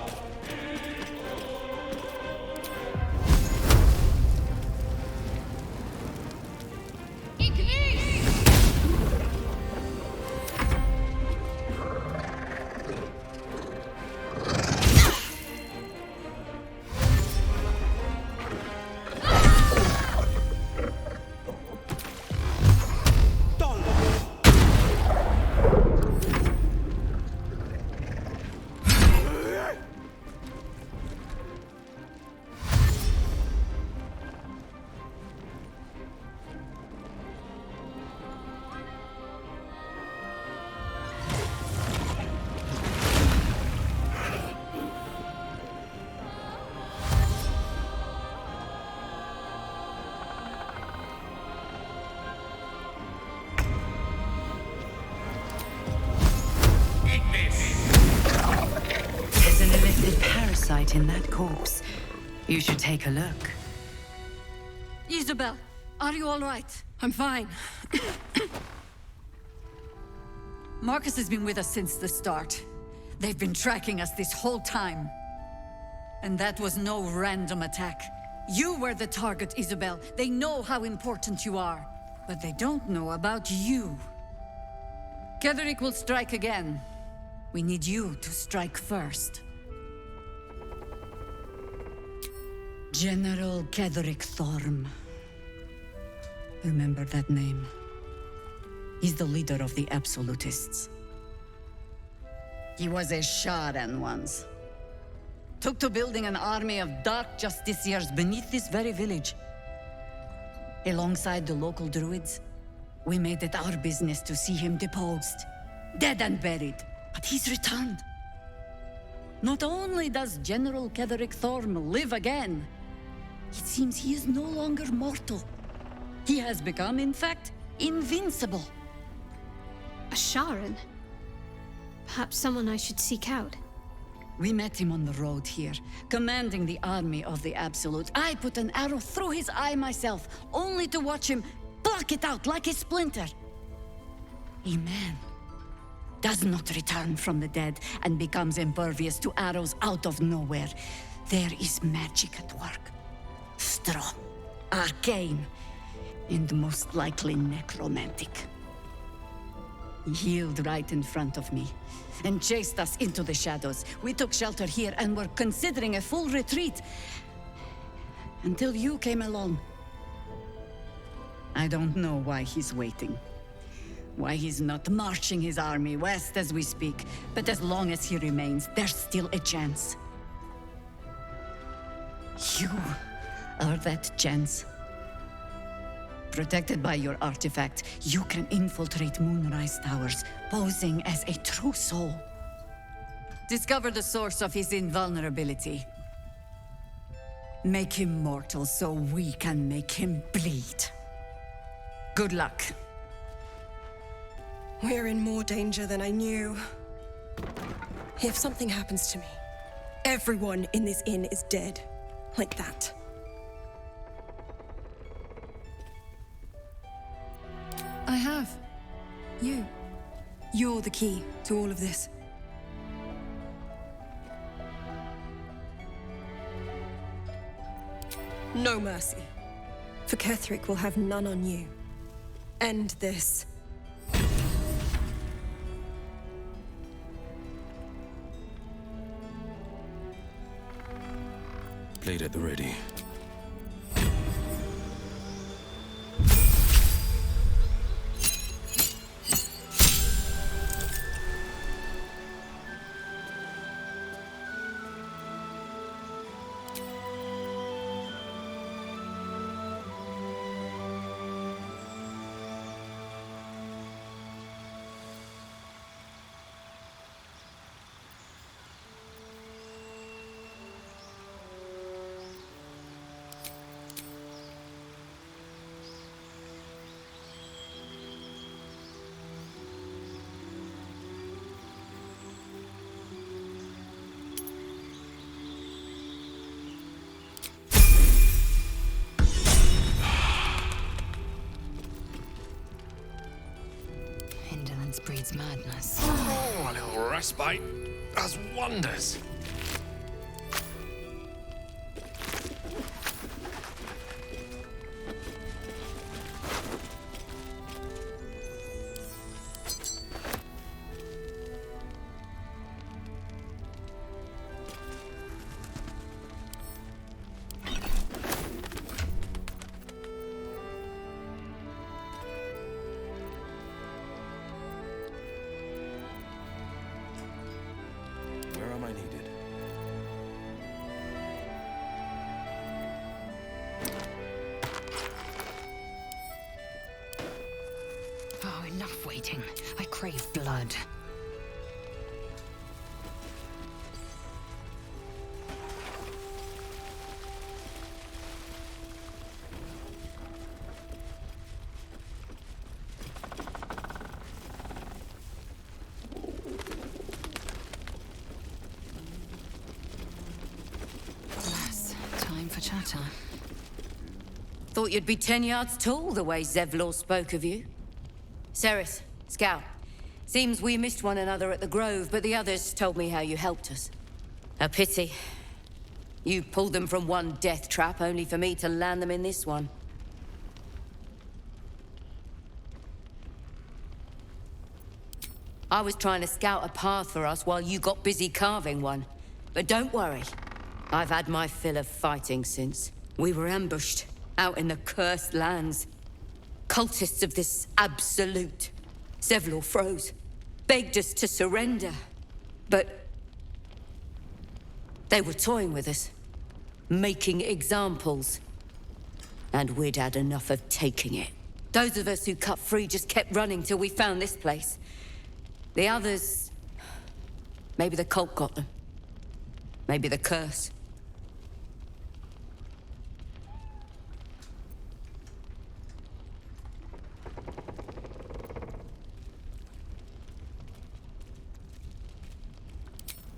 [SPEAKER 4] There's an elected parasite in that corpse. You should take a look.
[SPEAKER 13] Isabel, are you all right?
[SPEAKER 5] I'm fine.
[SPEAKER 13] Marcus has been with us since the start. They've been tracking us this whole time. And that was no random attack. You were the target, Isabel. They know how important you are. But they don't know about you. Ketheric will strike again. We need you to strike first. General Ketheric Thorm. Remember that name. He's the leader of the Absolutists. He was a Sharan once. Took to building an army of dark justiciars beneath this very village. Alongside the local druids, we made it our business to see him deposed, dead and buried. But he's returned. Not only does General Ketheric Thorm live again, it seems he is no longer mortal. He has become, in fact, invincible.
[SPEAKER 2] A Sharan? Perhaps someone I should seek out.
[SPEAKER 13] We met him on the road here, commanding the army of the Absolute. I put an arrow through his eye myself, only to watch him pluck it out like a splinter. A man does not return from the dead and becomes impervious to arrows out of nowhere. There is magic at work. Strong, arcane, and most likely necromantic. He healed right in front of me and chased us into the shadows. We took shelter here and were considering a full retreat until you came along. I don't know why he's waiting. Why he's not marching his army west as we speak, but as long as he remains, there's still a chance. You are that chance. Protected by your artifact, you can infiltrate Moonrise Towers, posing as a true soul. Discover the source of his invulnerability. Make him mortal so we can make him bleed. Good luck.
[SPEAKER 20] We're in more danger than I knew. If something happens to me, everyone in this inn is dead. Like that. I have. You. You're the key to all of this. No mercy. For Ketheric will have none on you. End this.
[SPEAKER 15] Blade at the ready.
[SPEAKER 19] Indolence breeds madness.
[SPEAKER 3] Oh, a little respite does wonders.
[SPEAKER 15] Where am I needed?
[SPEAKER 19] Oh, enough waiting. I crave blood. Alas, time for chatter.
[SPEAKER 13] Thought you'd be 10 yards tall the way Zevlor spoke of you. Ceres, Scout. Seems we missed one another at the Grove, but the others told me how you helped us. A pity. You pulled them from one death trap, only for me to land them in this one. I was trying to scout a path for us while you got busy carving one. But don't worry. I've had my fill of fighting since. We were ambushed, out in the cursed lands. Cultists of this absolute. Zevlor froze, begged us to surrender. But they were toying with us, making examples. And we'd had enough of taking it. Those of us who cut free just kept running till we found this place. The others... maybe the cult got them. Maybe the curse.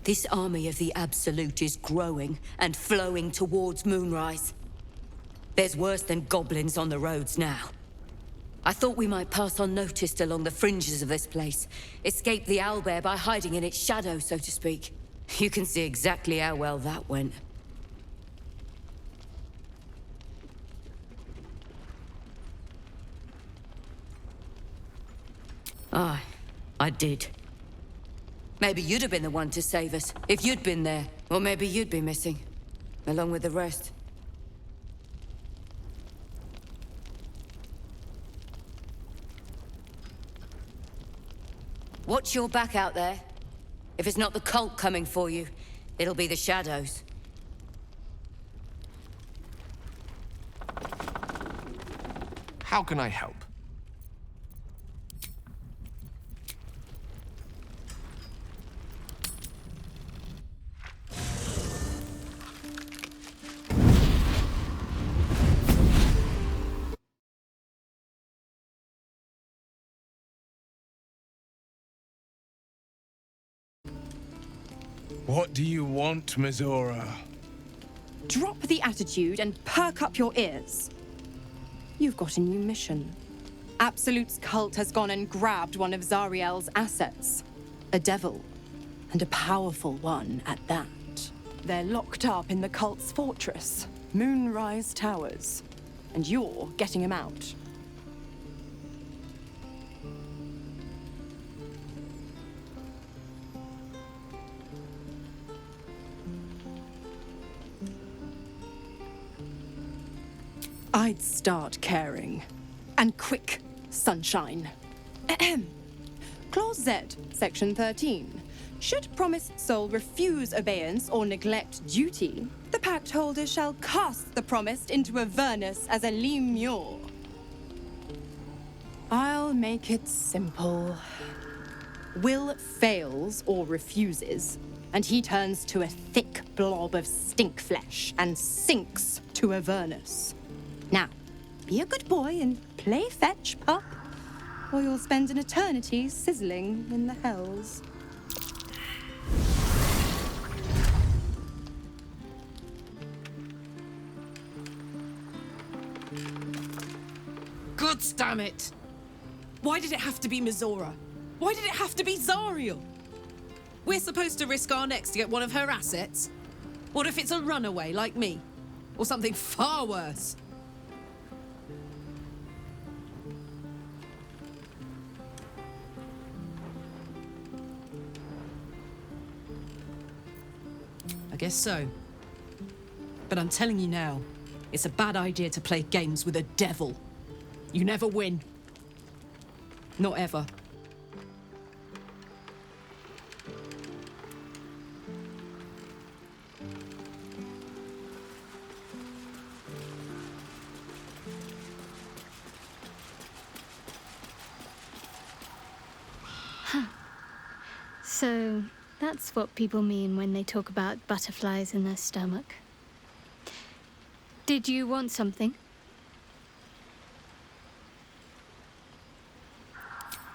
[SPEAKER 13] This army of the Absolute is growing and flowing towards Moonrise. There's worse than goblins on the roads now. I thought we might pass unnoticed along the fringes of this place. Escape the owlbear by hiding in its shadow, so to speak. You can see exactly how well that went. Aye, I did. Maybe you'd have been the one to save us, if you'd been there. Or maybe you'd be missing, along with the rest. Watch your back out there. If it's not the cult coming for you, it'll be the shadows.
[SPEAKER 3] How can I help?
[SPEAKER 1] What do you want, Mizora?
[SPEAKER 8] Drop the attitude and perk up your ears. You've got a new mission. Absolute's cult has gone and grabbed one of Zariel's assets. A devil. And a powerful one at that. They're locked up in the cult's fortress, Moonrise Towers. And you're getting him out. I'd start caring. And quick, sunshine. Ahem. Clause Z, Section 13. Should promised soul refuse obeyance or neglect duty, the pact holder shall cast the promised into Avernus as a lemure. I'll make it simple. Will fails or refuses, and he turns to a thick blob of stink flesh and sinks to Avernus. Now, be a good boy and play fetch, pup, or you'll spend an eternity sizzling in the hells.
[SPEAKER 5] God damn it! Why did it have to be Mizora? Why did it have to be Zariel? We're supposed to risk our necks to get one of her assets? What if it's a runaway like me? Or something far worse? I guess so. But I'm telling you now, it's a bad idea to play games with a devil. You never win. Not ever.
[SPEAKER 2] So, that's what people mean when they talk about butterflies in their stomach. Did you want something?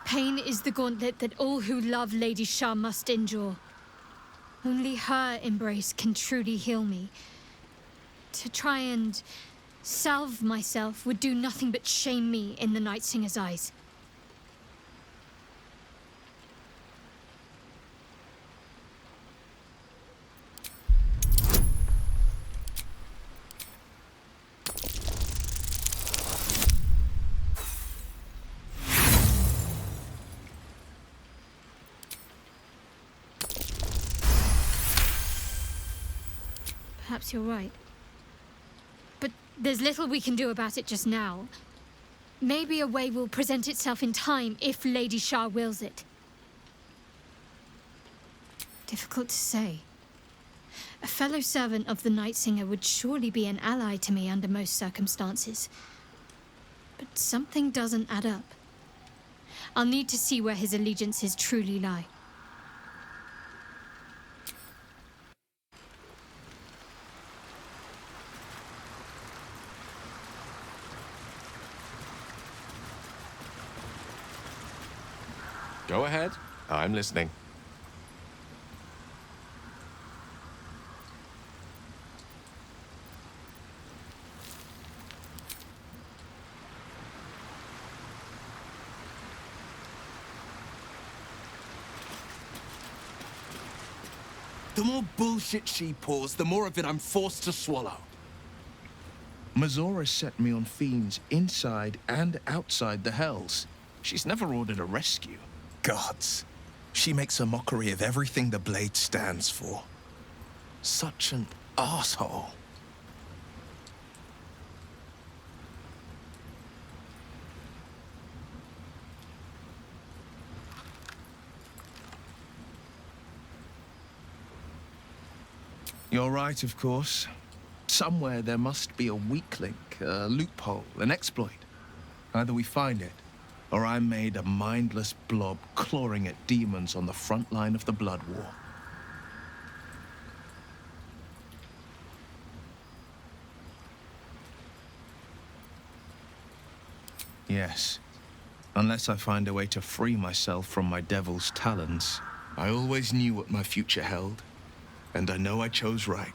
[SPEAKER 2] Pain is the gauntlet that all who love Lady Shah must endure. Only her embrace can truly heal me. To try and salve myself would do nothing but shame me in the Night Singer's eyes. Perhaps you're right. But there's little we can do about it just now. Maybe a way will present itself in time if Lady Shah wills it. Difficult to say. A fellow servant of the Night Singer would surely be an ally to me under most circumstances. But something doesn't add up. I'll need to see where his allegiances truly lie.
[SPEAKER 3] Go ahead. I'm listening.
[SPEAKER 1] The more bullshit she pours, the more of it I'm forced to swallow. Mizora set me on fiends inside and outside the Hells. She's never ordered a rescue. Gods. She makes a mockery of everything the Blade stands for. Such an asshole. You're right, of course. Somewhere there must be a weak link, a loophole, an exploit. Either we find it, or I'm made a mindless blob clawing at demons on the front line of the Blood War. Yes. Unless I find a way to free myself from my devil's talons. I always knew what my future held. And I know I chose right.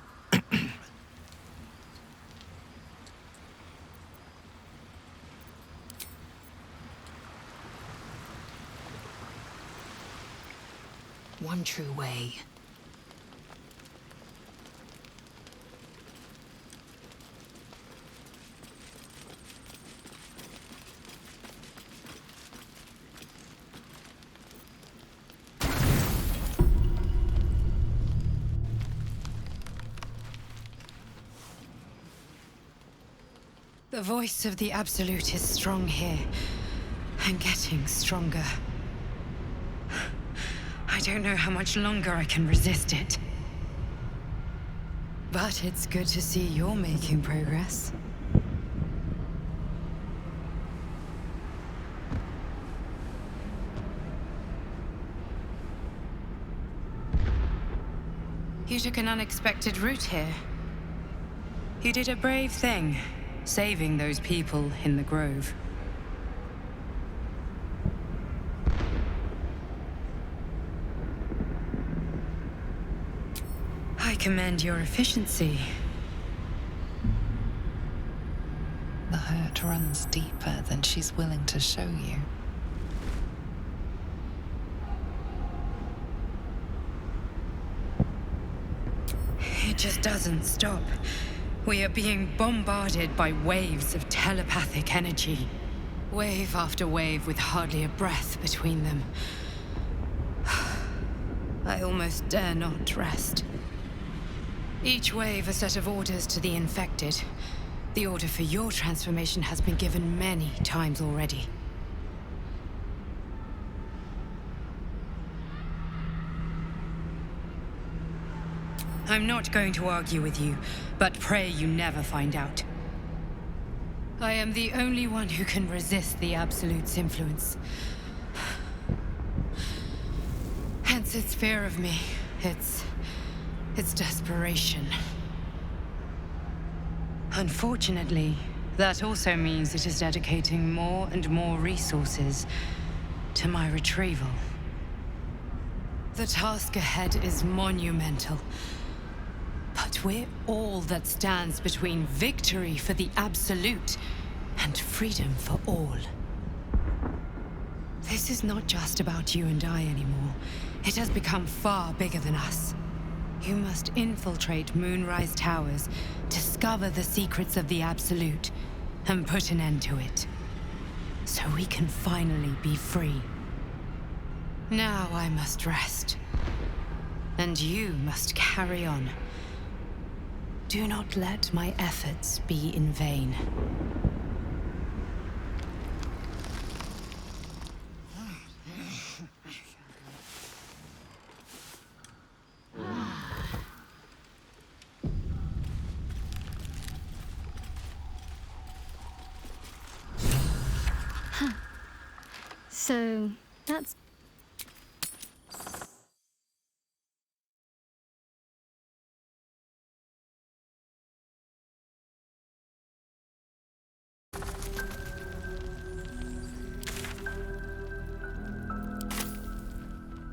[SPEAKER 19] One true way.
[SPEAKER 4] The voice of the Absolute is strong here, and getting stronger. I don't know how much longer I can resist it. But it's good to see you're making progress. You took an unexpected route here. You did a brave thing, saving those people in the grove. I commend your efficiency.
[SPEAKER 7] The hurt runs deeper than she's willing to show you.
[SPEAKER 4] It just doesn't stop. We are being bombarded by waves of telepathic energy. Wave after wave with hardly a breath between them. I almost dare not rest. Each wave a set of orders to the infected. The order for your transformation has been given many times already. I'm not going to argue with you, but pray you never find out. I am the only one who can resist the Absolute's influence. Hence its fear of me, its desperation. Unfortunately, that also means it is dedicating more and more resources to my retrieval. The task ahead is monumental. But we're all that stands between victory for the Absolute and freedom for all. This is not just about you and I anymore. It has become far bigger than us. You must infiltrate Moonrise Towers, discover the secrets of the Absolute, and put an end to it. So we can finally be free. Now I must rest. And you must carry on. Do not let my efforts be in vain.
[SPEAKER 2] So, that's...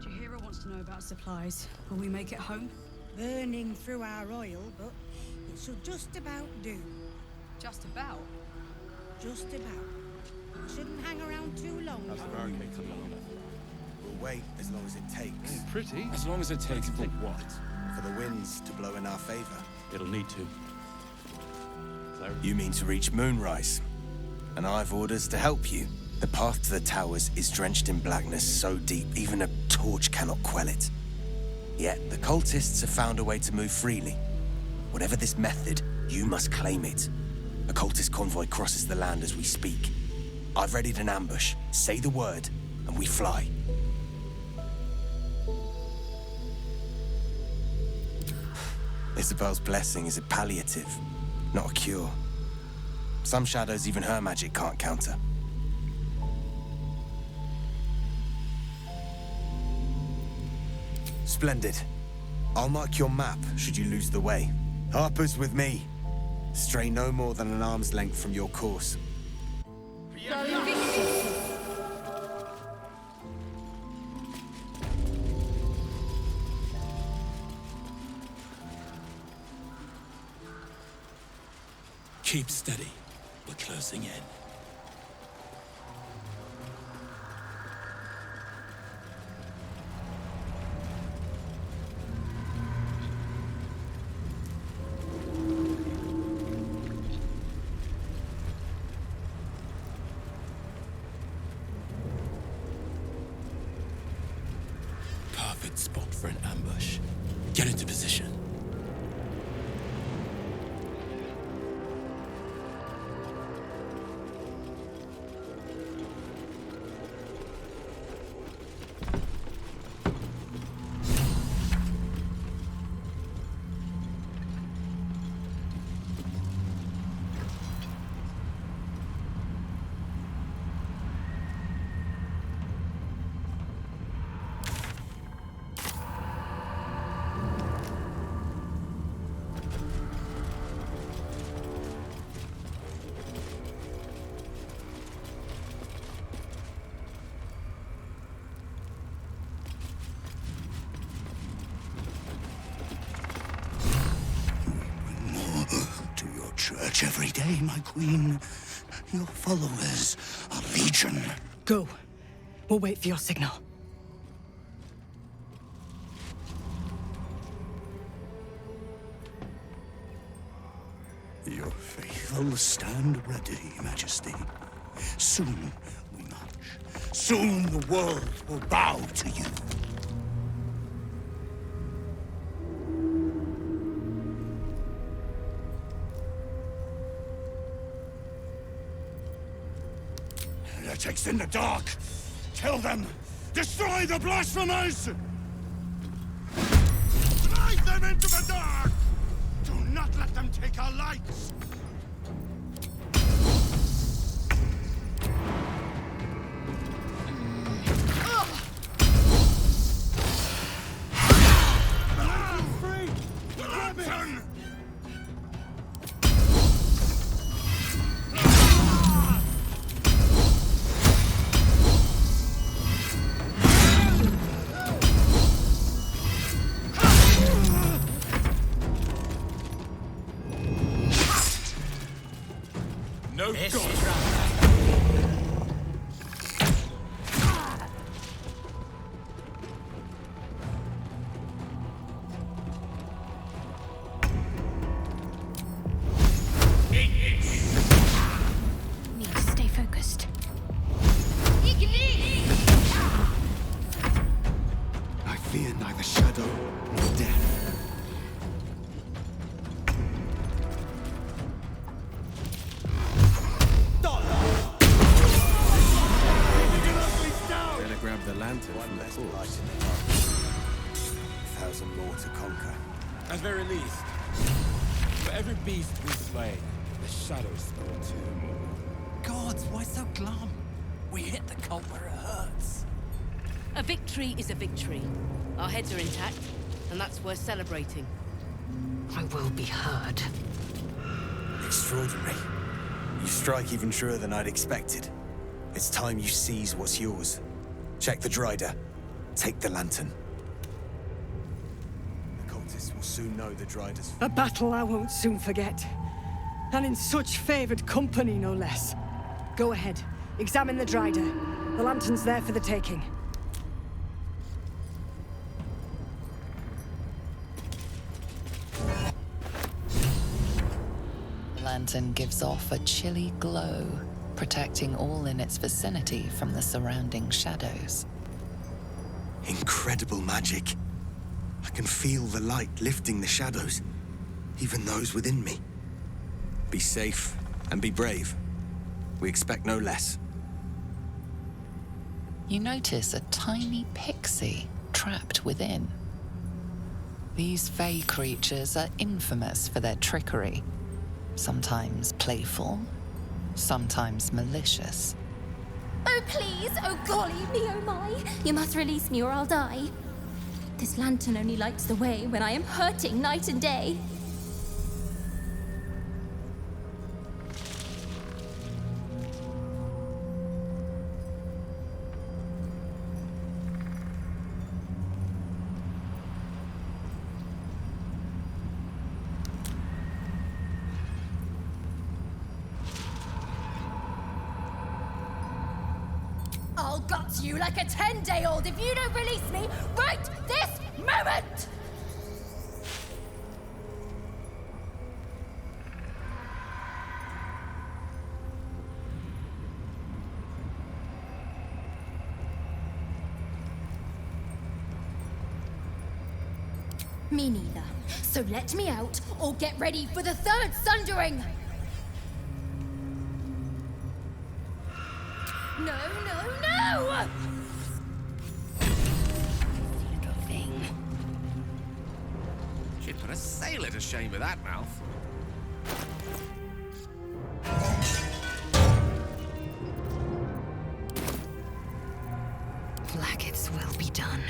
[SPEAKER 11] Jahira wants to know about supplies. Will we make it home? Burning through our oil, but it should just about do.
[SPEAKER 4] Just about?
[SPEAKER 11] Just about. Shouldn't hang around too long.
[SPEAKER 15] That's the barricade to long enough.
[SPEAKER 22] We'll wait as long as it takes.
[SPEAKER 15] Pretty.
[SPEAKER 22] As long as it takes for what? For the winds to blow in our favor.
[SPEAKER 15] It'll need to.
[SPEAKER 22] You mean to reach Moonrise? And I've orders to help you. The path to the towers is drenched in blackness so deep, even a torch cannot quell it. Yet, the cultists have found a way to move freely. Whatever this method, you must claim it. A cultist convoy crosses the land as we speak. I've readied an ambush. Say the word, and we fly. Isabel's blessing is a palliative, not a cure. Some shadows even her magic can't counter. Splendid. I'll mark your map should you lose the way. Harper's with me. Stray no more than an arm's length from your course.
[SPEAKER 15] Keep steady. We're closing in. Perfect spot for an ambush. Get into position.
[SPEAKER 21] Church every day, my queen. Your followers are legion.
[SPEAKER 11] Go. We'll wait for your signal.
[SPEAKER 21] Your faithful stand ready, Majesty. Soon we march. Soon the world will bow to you. Heretics in the dark! Kill them! Destroy the blasphemers! Drive them into the dark! Do not let them take our lights!
[SPEAKER 6] No God!
[SPEAKER 2] Need to stay focused.
[SPEAKER 21] I fear neither shadow nor death.
[SPEAKER 15] Better grab the lantern from the corpse.
[SPEAKER 22] 1,000 more to conquer.
[SPEAKER 6] At very least, for every beast we slay, the shadows spawn too.
[SPEAKER 9] Gods, why so glum? We hit the cult where it hurts.
[SPEAKER 5] A victory is a victory. Our heads are intact, and that's worth celebrating.
[SPEAKER 9] I will be heard.
[SPEAKER 22] Extraordinary. You strike even truer than I'd expected. It's time you seize what's yours. Check the Drider. Take the lantern. The cultists will soon know the Drider's...
[SPEAKER 11] A battle I won't soon forget. And in such favored company, no less. Go ahead. Examine the Drider. The lantern's there for the taking.
[SPEAKER 7] The lantern gives off a chilly glow, protecting all in its vicinity from the surrounding shadows.
[SPEAKER 22] Incredible magic. I can feel the light lifting the shadows, even those within me. Be safe and be brave. We expect no less.
[SPEAKER 7] You notice a tiny pixie trapped within. These fey creatures are infamous for their trickery, sometimes playful, sometimes malicious.
[SPEAKER 10] Oh please, oh golly me, oh my! You must release me or I'll die. This lantern only lights the way when I am hurting night and day. I'll gut you like a 10-day-old if you don't release me right this moment! Me neither. So let me out, or get ready for the third sundering! No, no, no!
[SPEAKER 19] Little thing.
[SPEAKER 3] She'd put a sailor to shame with that mouth.
[SPEAKER 19] Blackets will be done.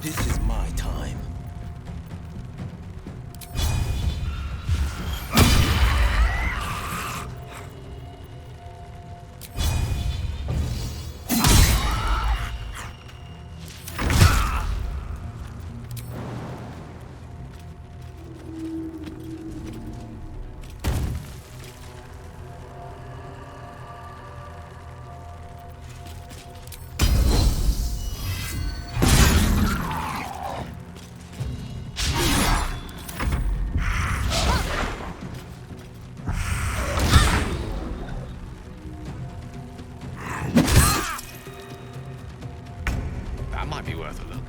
[SPEAKER 22] This is my time.
[SPEAKER 3] That might be worth a look.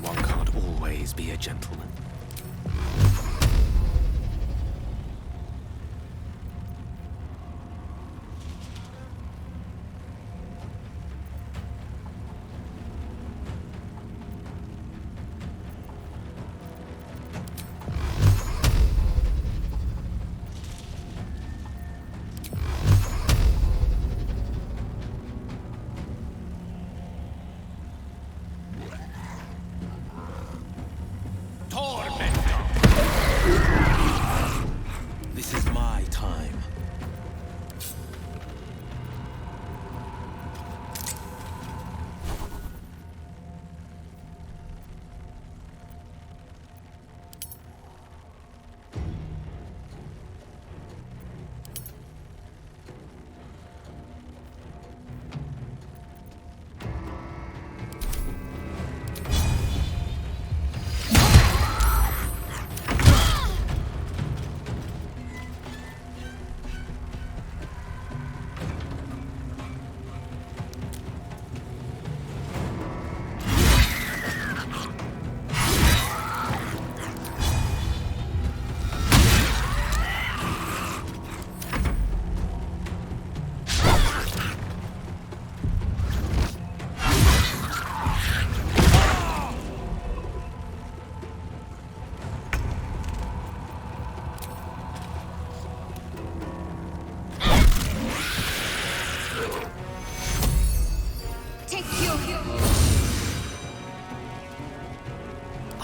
[SPEAKER 3] One can't always be a gentleman.
[SPEAKER 22] This is my time.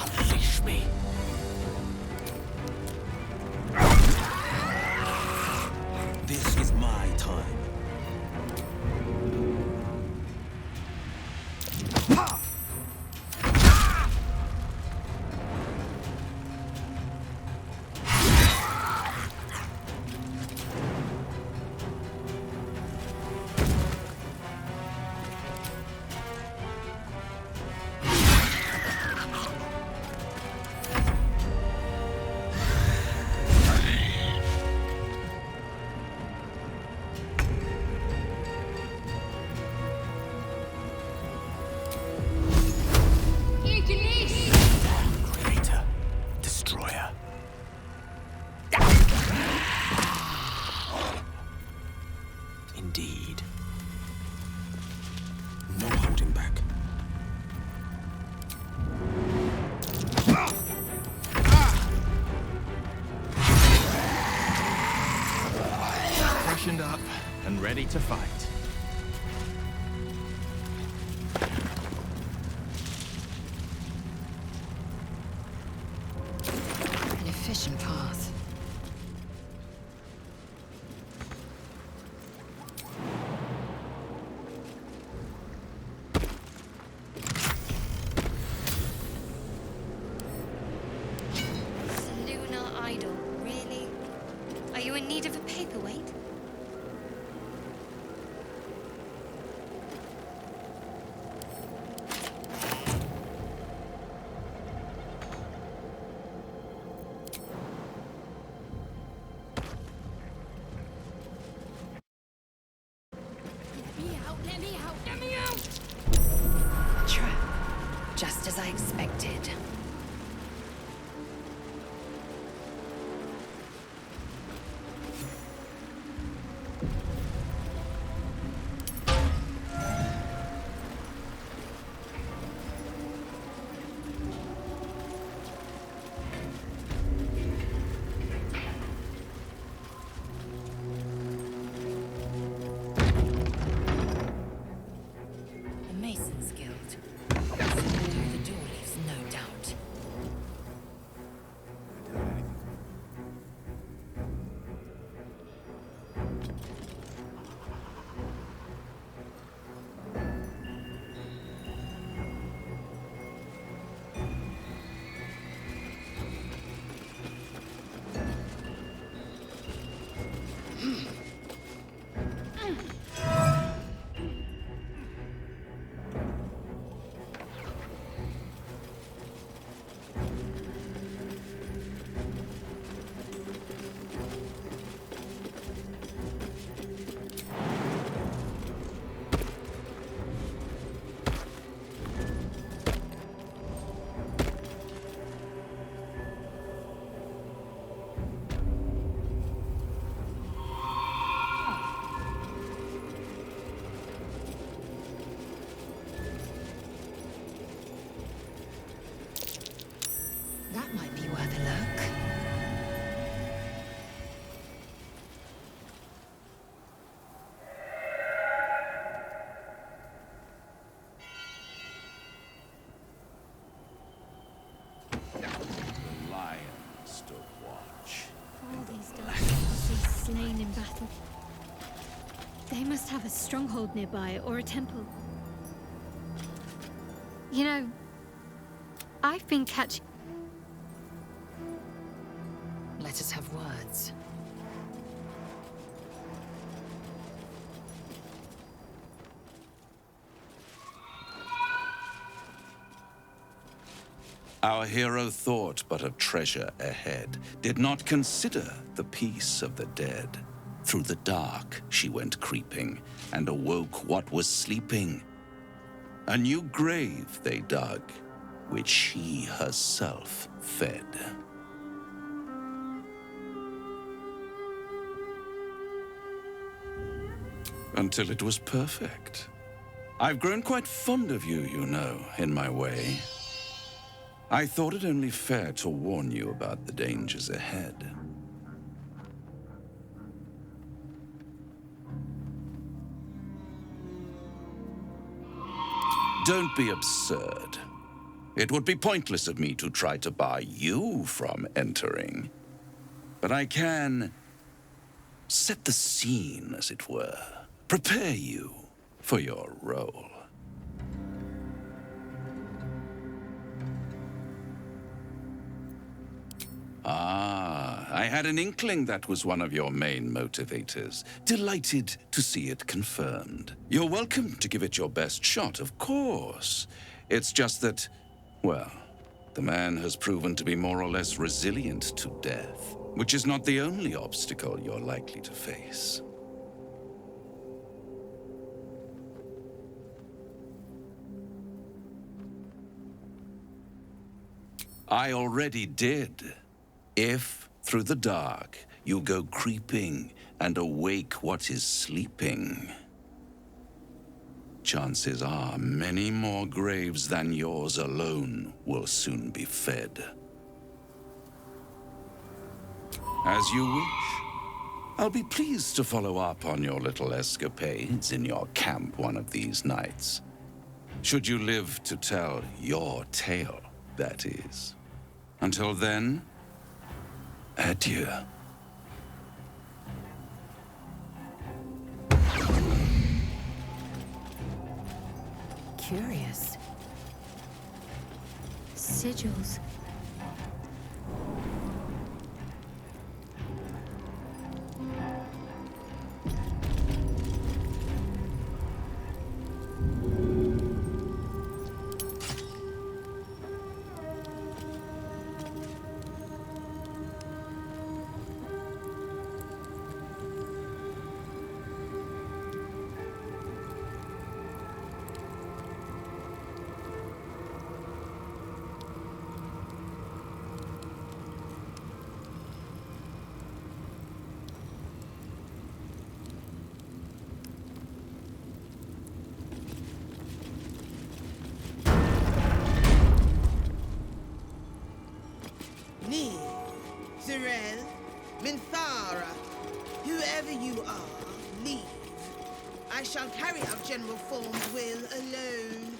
[SPEAKER 3] Unleash me.
[SPEAKER 22] This is my time. Creator, destroyer. Indeed. No holding back.
[SPEAKER 1] Freshened up and ready to fight.
[SPEAKER 19] An efficient path.
[SPEAKER 12] Lunar idol, really? Are you in need of a paperweight?
[SPEAKER 19] Let me out! Let me out! Trap. Just as I expected.
[SPEAKER 2] in battle. They must have a stronghold nearby or a temple. You know, I've been catching...
[SPEAKER 7] Let us have words.
[SPEAKER 14] Our hero thought but of treasure ahead, did not consider the peace of the dead. Through the dark she went creeping, and awoke what was sleeping. A new grave they dug, which she herself fed. Until it was perfect. I've grown quite fond of you, you know, in my way. I thought it only fair to warn you about the dangers ahead. Don't be absurd. It would be pointless of me to try to bar you from entering. But I can set the scene, as it were. Prepare you for your role. Ah, I had an inkling that was one of your main motivators. Delighted to see it confirmed. You're welcome to give it your best shot, of course. It's just that, well, the man has proven to be more or less resilient to death, which is not the only obstacle you're likely to face. I already did. If, through the dark, you go creeping and awake what is sleeping, chances are many more graves than yours alone will soon be fed. As you wish. I'll be pleased to follow up on your little escapades in your camp one of these nights. Should you live to tell your tale, that is. Until then, adieu.
[SPEAKER 2] Curious. Sigils.
[SPEAKER 16] Zerel, Minthara, whoever you are, leave. I shall carry out General Form's will alone.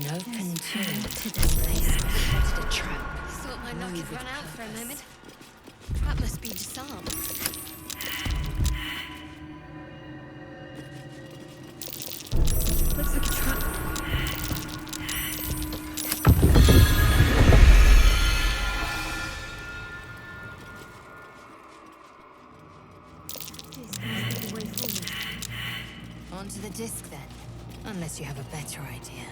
[SPEAKER 19] open tomb.
[SPEAKER 2] To this place.
[SPEAKER 19] Detected a trap.
[SPEAKER 12] I thought my knock
[SPEAKER 19] Move
[SPEAKER 12] had
[SPEAKER 19] with
[SPEAKER 12] run out for a
[SPEAKER 19] purpose.
[SPEAKER 12] moment. Trap must be disarmed.
[SPEAKER 11] Looks like a trap.
[SPEAKER 2] This must be the way forward.
[SPEAKER 19] Onto the disc then. Unless you have a better idea.